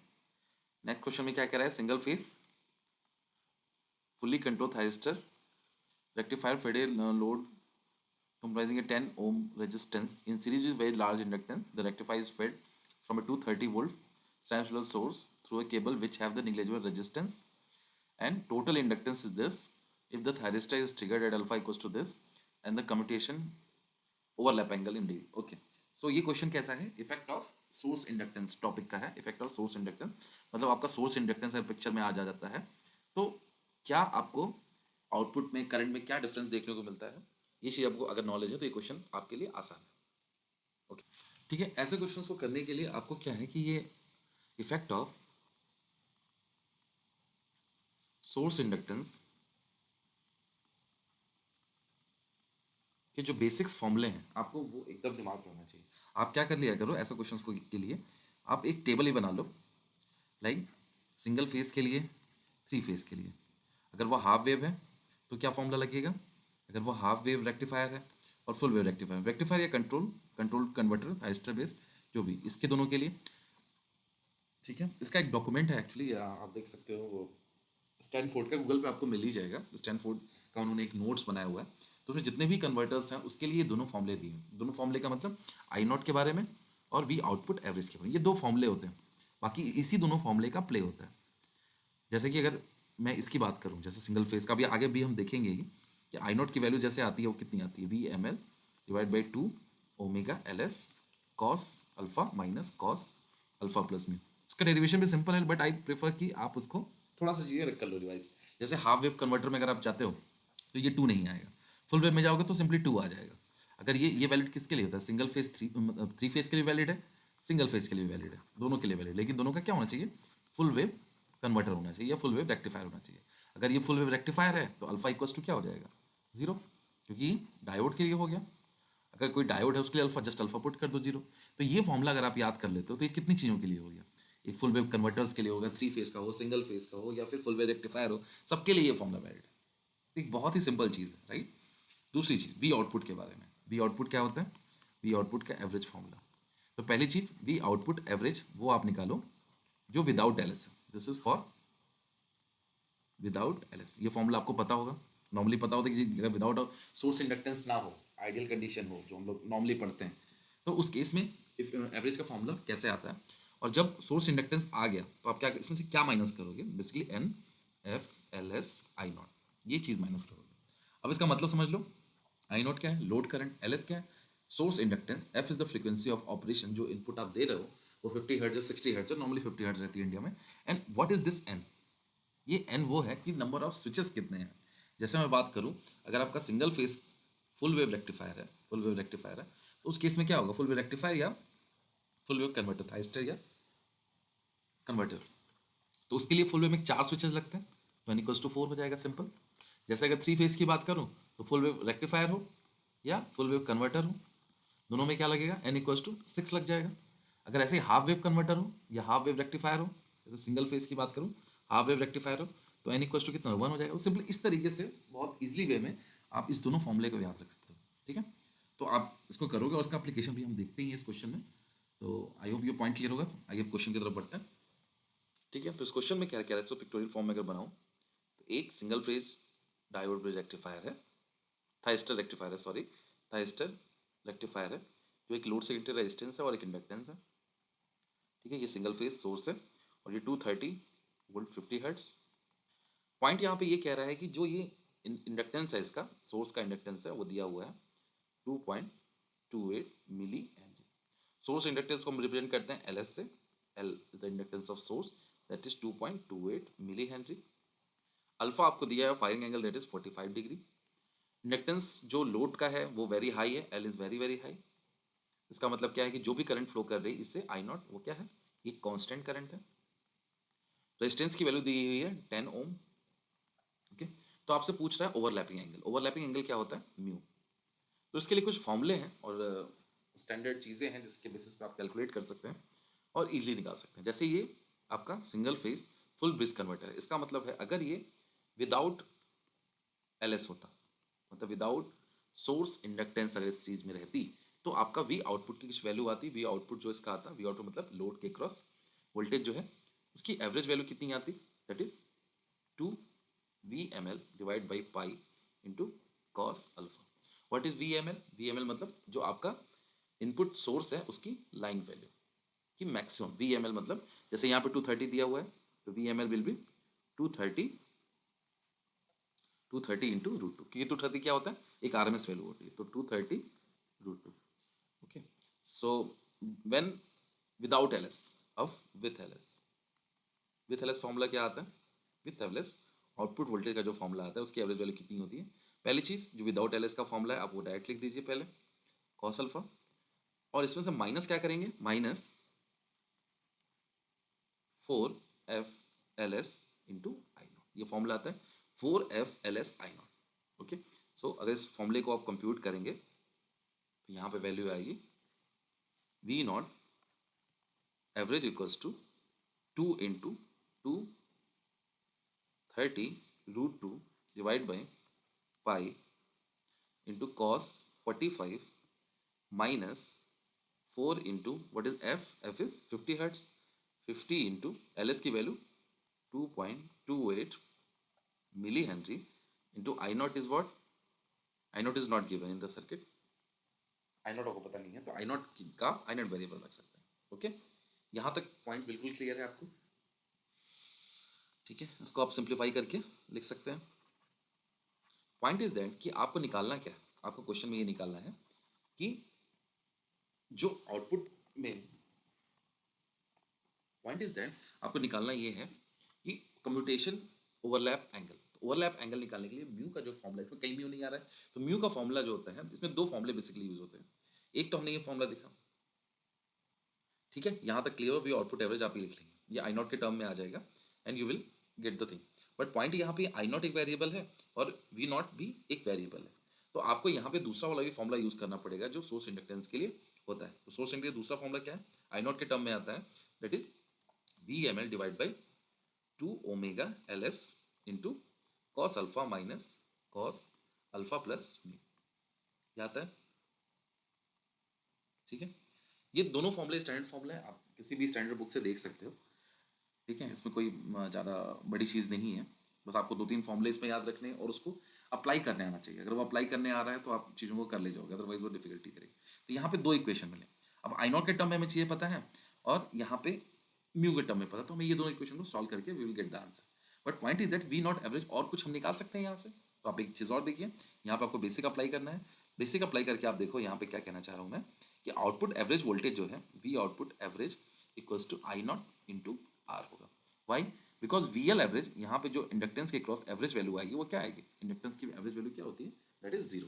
नेक्स्ट क्वेश्चन में क्या कह रहा है, single phase fully controlled thyristor rectifier fed a load comprising a 10 ohm resistance in series with very large inductance. The rectifier is fed from a 230 volt sinusoidal source through a cable which have the negligible resistance, and total inductance is this if the thyristor is triggered at alpha equals to this and the commutation overlap angle in degree. Okay, so ये क्वेश्चन कैसा है, effect of source inductance topic का है। इफेक्ट ऑफ सोर्स इंडक्टेंस मतलब आपका सोर्स इंडक्टेंस अगर पिक्चर में आ जाता है तो क्या आपको आउटपुट में करंट में क्या डिफरेंस देखने को मिलता है, ये चीज़ आपको अगर नॉलेज है तो ये क्वेश्चन आपके लिए आसान है। ओके, ठीक है, ऐसे क्वेश्चंस को करने के लिए आपको क्या है कि ये इफेक्ट ऑफ सोर्स इंडक्टेंस के जो बेसिक्स फॉर्मूले हैं आपको वो एकदम दिमाग में होना चाहिए। आप क्या कर लिया करो ऐसे क्वेश्चंस को के लिए, आप एक टेबल ही बना लो, लाइक सिंगल फेस के लिए, 3 फेस के लिए। अगर वो हाफ वेव है तो क्या फॉर्मूला लगेगा, अगर वो हाफ वेव रेक्टिफायर है और फुल वेव रेक्टिफायर, रेक्टिफायर या कंट्रोल कन्वर्टर थाइरिस्टर बेस जो भी, इसके दोनों के लिए। ठीक है, इसका एक डॉक्यूमेंट है एक्चुअली, आप देख सकते हो, वो स्टैनफोर्ड का, गूगल पे आपको मिल ही जाएगा। स्टैनफोर्ड का उन्होंने एक नोट्स बनाया हुआ है, तो उसमें जितने भी कन्वर्टर्स हैं उसके लिए दोनों फॉर्मूले दिए हैं। दोनों फॉर्मूले का मतलब आई नॉट के बारे में और वी आउटपुट एवरेज के बारे में, ये 2 फॉर्मूले होते हैं। बाकी इसी दोनों फॉर्मूले का प्ले होता है। जैसे कि अगर मैं इसकी बात करूं, जैसे सिंगल फेस का भी आगे भी हम देखेंगे ही कि आई नॉट की वैल्यू जैसे आती है वो कितनी आती है, V M L divide by 2 omega L S cos alpha minus cos alpha plus में। इसका डेरिवेशन भी सिंपल है, बट आई प्रेफर कि आप उसको थोड़ा सा चीज़ें कर लो रिवाइज। जैसे हाफ वेव कन्वर्टर में अगर आप चाहते हो तो ये 2 नहीं आएगा, फुल वेव में जाओगे तो सिंपली 2 आ जाएगा। अगर ये वैलिड किसके लिए होता है, सिंगल फेस 3 फेस के लिए वैलिड है, सिंगल फेस के लिए वैलिड है, दोनों के लिए वैलिड, लेकिन दोनों का क्या होना चाहिए, फुल वेव कन्वर्टर होना चाहिए या फुल वेव रेक्टिफायर होना चाहिए। अगर ये फुल वेव रेक्टिफायर है तो अल्फा इक्वल्स टू क्या हो जाएगा, 0, क्योंकि डायोड के लिए हो गया। अगर कोई डायोड है उसके लिए अल्फा, जस्ट अल्फा पुट कर दो 0। तो ये फॉर्मूला अगर आप याद कर लेते हो तो ये कितनी चीज़ों के लिए हो गया, एक फुल वेव कन्वर्टर्स के लिए होगा, 3 फेस का हो, सिंगल फेस का हो या फिर फुल वेव रेक्टिफायर हो, सबके लिए ये फॉर्मूला वैलिड है। एक बहुत ही सिंपल चीज़ है, राइट। दूसरी चीज़ वी आउटपुट के बारे में, वी आउटपुट क्या होता है, वी आउटपुट का एवरेज फॉर्मूला। तो पहली चीज़ वी आउटपुट एवरेज वो आप निकालो जो विदाउट एल एस है, this is for without L S. ये फॉर्मूला आपको पता होगा, नॉर्मली पता होता है कि अगर विदाउट सोर्स इंडक्टेंस ना हो, आइडियल कंडीशन हो जो हम लोग नॉर्मली पढ़ते हैं, तो उस केस में इफ एवरेज का फॉर्मूला कैसे आता है। और जब सोर्स इंडक्टेंस आ गया तो आप क्या इसमें से क्या माइनस करोगे, basically N F L S I naught, ये चीज़ माइनस करोगे। अब इसका मतलब समझ लो, आई नॉट क्या है, लोड करंट, एल एस क्या है, source inductance, F is the frequency of operation, जो इनपुट आप दे रहे हो वो 50 हर्ट्ज है, 60 हर्ट्ज है, नॉर्मली 50 हर्ट्ज रहती है इंडिया में। And what is this N, ये एन वो है कि नंबर ऑफ स्विचेस कितने हैं। जैसे मैं बात करूं, अगर आपका single phase full wave rectifier है, फुल वेव रेक्टिफायर है, तो उस केस में क्या होगा, फुल वेव रेक्टिफायर या फुल वेव कन्वर्टर, थाइरिस्टर या कन्वर्टर, तो उसके लिए फुल वेव में 4 स्विचेस लगते हैं, तो एन इक्वल्स टू 4 हो जाएगा, सिंपल। जैसे अगर 3 फेस की बात करूं तो फुल वेव रेक्टिफायर हो या फुल वेव कन्वर्टर हो, दोनों में क्या लगेगा, एन इक्वल्स टू 6 लग जाएगा। अगर ऐसे हाफ वेव कन्वर्टर हो या हाफ वेव रेक्टिफायर हो, जैसे सिंगल फेस की बात करूं, हाफ वेव रेक्टिफायर हो, तो एन इक्वल्स टू कितना, 1 हो जाएगा। सिंपल इस तरीके से बहुत इजीली वे में आप इस दोनों फॉर्मूले को याद रख सकते हो। ठीक है, तो आप इसको करोगे और इसका एप्लीकेशन भी हम देखते ही हैं इस क्वेश्चन में। तो आई होप ये पॉइंट क्लियर होगा। आइए क्वेश्चन की तरफ बढ़ते हैं। ठीक है, तो इस क्वेश्चन में क्या कह रहा है, तो पिक्टोरियल फॉर्म में अगर बनाऊं तो एक single phase diode bridge rectifier है, थाइरिस्टर रेक्टिफायर है, सॉरी थाइरिस्टर रेक्टिफायर है, जो एक लोड सेकेंडरी रेजिस्टेंस है और एक इंडक्टेंस है। ठीक है, ये सिंगल फेज सोर्स है और ये 230 वोल्ट 50 हर्ट्ज। पॉइंट यहाँ पे ये कह रहा है कि जो ये इंडक्टेंस है, इसका सोर्स का इंडक्टेंस है वो दिया हुआ है 2.5 2.28 मिली हेनरी। सोर्स इंडक्टेंस को हम रिप्रेजेंट करते हैं एल से। L is the inductance of source that is 2.28 milli henry. Alpha आपको दिया है firing angle that is 45 degree. Inductance जो लोड का है वो वेरी हाई है, L is very very high. इसका मतलब क्या है कि जो भी करंट फ्लो कर रही है इससे आई नॉट वो क्या है, ये कांस्टेंट करंट है। रेजिस्टेंस की वैल्यू दी हुई है 10 ओम। ओके, तो आपसे पूछ रहा है ओवरलैपिंग एंगल। ओवरलैपिंग एंगल क्या होता है, म्यू। तो इसके लिए कुछ फॉर्मूले हैं और स्टैंडर्ड चीज़ें हैं जिसके बेसिस पे आप कैलकुलेट कर सकते हैं और इजीली निकाल सकते हैं। जैसे ये आपका single phase full bridge converter है, इसका मतलब है अगर ये विदाउट एल होता, मतलब विदाउट सोर्स इंडक्टेंस अगर इस चीज़ में रहती, तो आपका वी आउटपुट की कुछ वैल्यू आती। वी आउटपुट जो इसका आता, वी आउटपुट मतलब लोड के क्रॉस वोल्टेज जो है उसकी एवरेज वैल्यू कितनी आती, that is 2 VML divide by pi into cos alpha. What is VML? VML मतलब जो आपका इनपुट सोर्स है उसकी लाइन वैल्यू की मैक्सिमम। VML मतलब जैसे यहाँ पे 230 दिया हुआ है तो VML will be 230 into root two, क्योंकि 230 क्या होता है, एक RMS वैल्यू होती है, तो 230 root two. Okay, so when without L S, अब विथ एल एस फॉर्मूला क्या आता है, with L S output voltage का जो फॉर्मूला आता है उसकी एवरेज वैल्यू कितनी होती है। पहली चीज़ जो विदाउट एल एस का फॉर्मूला है आप वो डायरेक्ट लिख दीजिए पहले, कॉस अल्फा, और इसमें से माइनस क्या करेंगे, minus 4FLS into I naught. ये फॉर्मूला आता है 4FLS आई नॉट। ओके, सो अगर इस फॉर्मूले को आप कंप्यूट करेंगे तो यहाँ पे वैल्यू आएगी V not average equals to 2 into 230 root two divide by pi into cos 45 minus 4 into what is F is 50 hertz, 50 into L S की value 2.28 milli henry into I naught is what, I naught is not given in the circuit, I naught आपको पता नहीं है तो आई नॉट का आई नॉट वेरिएबल रख सकते हैं। ओके, यहाँ तक पॉइंट बिल्कुल क्लियर है आपको, ठीक है। इसको आप सिंप्लीफाई करके लिख सकते हैं। पॉइंट इज दैट कि आपको निकालना क्या है, आपको क्वेश्चन में ये निकालना है कि जो आउटपुट में, पॉइंट इज दैट आपको निकालना ये है कि commutation overlap angle. Overlap angle निकालने के लिए म्यू का जो फॉर्मूला, इसमें कहीं म्यू नहीं आ रहा है, तो म्यू का फॉर्मूला जो होता है इसमें दो फॉर्मूले बेसिकली यूज होते हैं। एक तो हमने ये फॉर्मूला देखा, ठीक है, यहाँ तक क्लियर हो, वी आउटपुट एवरेज आप ही लिख लेंगे, ये आई नॉट के टर्म में आ जाएगा and you will get the thing. But point यहाँ पे आई नॉट एक वेरिएबल है और वी नॉट भी एक वेरिएबल है, तो आपको यहाँ पे दूसरा वाला भी फॉर्मूला यूज करना पड़ेगा जो सोर्स इंडक्टेंस के लिए होता है। तो सोर्स इंडक्टेंस दूसरा फॉर्मूला क्या है, आई नॉट के टर्म में आता है, that is VML divide by 2 omega L S into cos alpha minus cos alpha plus mu, क्या आता है, ठीक है। ये दोनों फॉर्मूले स्टैंडर्ड फॉर्मूला है, आप किसी भी स्टैंडर्ड बुक से देख सकते हो, ठीक है। इसमें कोई ज़्यादा बड़ी चीज़ नहीं है, बस आपको दो तीन फॉर्मूले इसमें याद रखने हैं और उसको अप्लाई करने आना चाहिए। अगर वो अप्लाई करने आ रहा है तो आप चीज़ों को कर ले जाओगे, अदरवाइज वो डिफिकल्टी करेगी। तो यहाँ पे दो इक्वेशन मिले, अब आई नॉट के टर्म में हमें चीज़ें पता है और यहाँ पे म्यू के टर्म में पता, तो हमें ये दोनों इक्वेशन को सॉल्व करके we will get the answer. But point is that we not average और कुछ हम निकाल सकते हैं यहाँ से, तो आप एक चीज़ और देखिए, यहाँ पे आपको बेसिक अप्लाई करना है। बेसिक अप्लाई करके आप देखो यहाँ पे क्या कहना चाह रहा हूँ मैं, कि आउटपुट एवरेज वोल्टेज जो है V output average equals to I naught into R होगा। वाई? बिकॉज VL एवरेज, यहाँ पे जो इंडक्टेंस के क्रॉस एवरेज वैल्यू आएगी वो क्या आएगी, इंडक्टेंस की एवरेज वैल्यू क्या होती है, that is zero,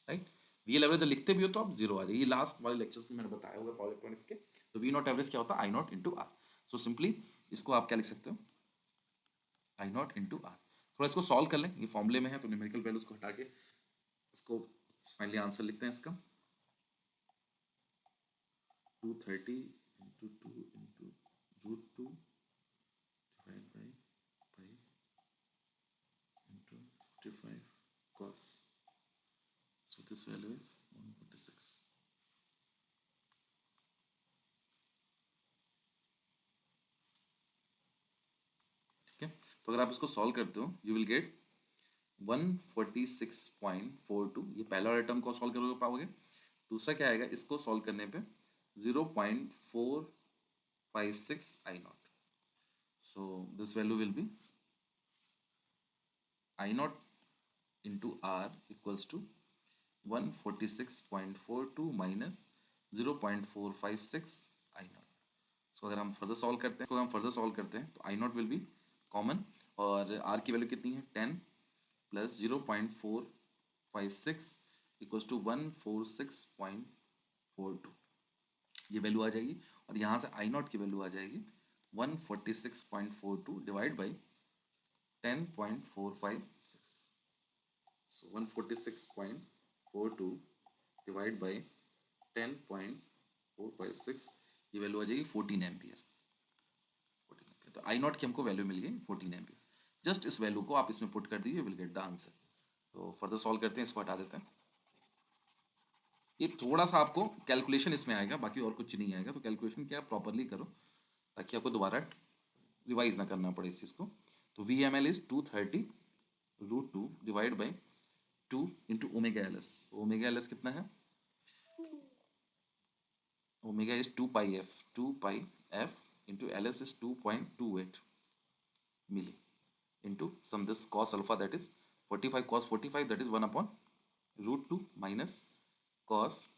right. VL average लिखते भी हो तो आप जीरो आ जाएगी, लास्ट वाले लेक्चर्स में मैंने बताया होगा पावर पॉइंट्स के। तो वी नॉट एवरेज क्या होता है, I naught into R. So simply इसको आप क्या लिख सकते हो, आई नॉट इंटू आर। थोड़ा इसको सॉल्व कर लें, ये फॉर्मूले में है तो न्यूमेरिकल वैल्यूज को हटा के इसको फाइनली आंसर लिखते हैं इसका, 230 into 2 into root two divide by pi into 45 cos. So this value is 146. ठीक है, तो अगर आप इसको सॉल्व करते हो यू विल गेट 146.42। ये पहला वाला टर्म को सॉल्व करोगे पाओगे, दूसरा क्या आएगा, इसको सॉल्व करने पे 0.456 I naught. So this value will be I naught into R equals to 146.42 minus 0.456 I naught. So अगर हम फर्दर सॉल्व करते हैं तो I naught will be common, और आर की वैल्यू कितनी है 10 प्लस 0.456 इक्वल्स टू 146.42, ये वैल्यू आ जाएगी। और यहाँ से आई नॉट की वैल्यू आ जाएगी 146.42 divide by 10.456। So 146.42 divide by 10.456, ये वैल्यू आ जाएगी 14 एम्पियर। तो आई नॉट की हमको वैल्यू मिल गई 14 एम्पियर। जस्ट इस वैल्यू को आप इसमें पुट कर दीजिए, विल गेट द आंसर। तो फर्दर सॉल्व करते हैं, इसको हटा देते हैं। ये थोड़ा सा आपको कैलकुलेशन इसमें आएगा, बाकी और कुछ नहीं आएगा। तो कैलकुलेशन क्या प्रॉपरली करो ताकि आपको दोबारा रिवाइज ना करना पड़े इस चीज़ को। तो V M L is 230√2 divide by 2 into omega L S. Omega L S कितना है? Omega is 2 pi F into L S is 2.28 milli into sum this cos alpha that is 45 cos 45 that is 1/√2 minus cos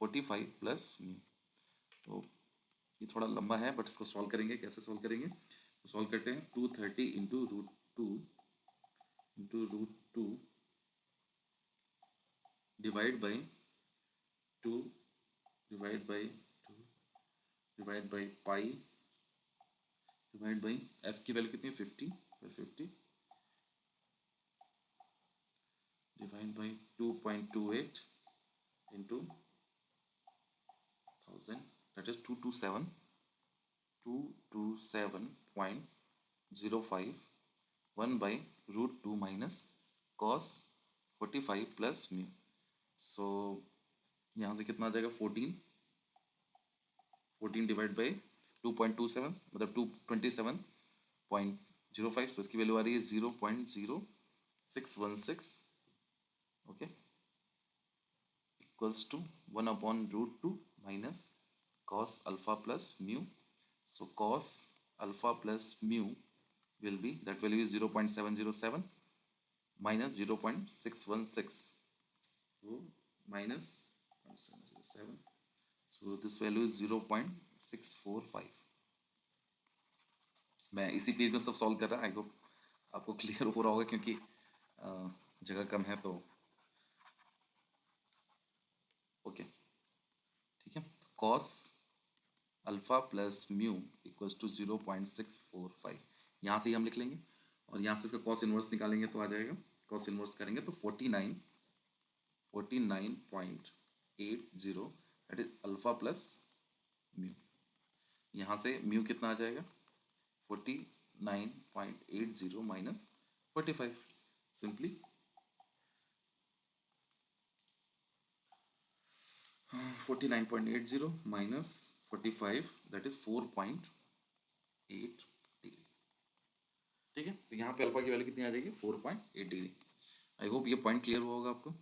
45 plus mu. तो ये थोड़ा लंबा है बट इसको सॉल्व करेंगे। कैसे सॉल्व करेंगे? तो सॉल्व करते हैं 230 into root two divide by 2 divide by 2 divide by pi divide by F की वैल्यू कितनी है 50 divide by 2.28 into 1000 that is 227.05 1 by √2 minus cos 45 plus mu. So यहाँ से कितना आ जाएगा 14 डिवाइड बाई 2.27 मतलब 227.05। सो इसकी वैल्यू आ रही है 0.0616 ओके इक्वल्स टू 1/√2 माइनस cos alpha plus mu. So cos alpha plus mu will be, that value is 0.707 minus 0.616. So minus 0.707. So this value is 0.645. मैं इसी पेज में सब सॉल्व कर रहा, आई होप आपको क्लियर हो रहा होगा क्योंकि जगह कम है। तो ओके ठीक है, cos alpha plus mu equals to 0.645 यहाँ से ही हम लिख लेंगे, और यहाँ से इसका कॉस इनवर्स निकालेंगे तो आ जाएगा। कॉस इनवर्स करेंगे तो 49.80 that is alpha plus mu. यहाँ से म्यू कितना आ जाएगा 49.80 minus 45, simply 49.80 minus 45 that is 4.8 degree. ठीक है, तो यहाँ पे अल्फा की वैल्यू कितनी आ जाएगी 4.8 डिग्री। आई होप ये पॉइंट क्लियर हुआ होगा आपको।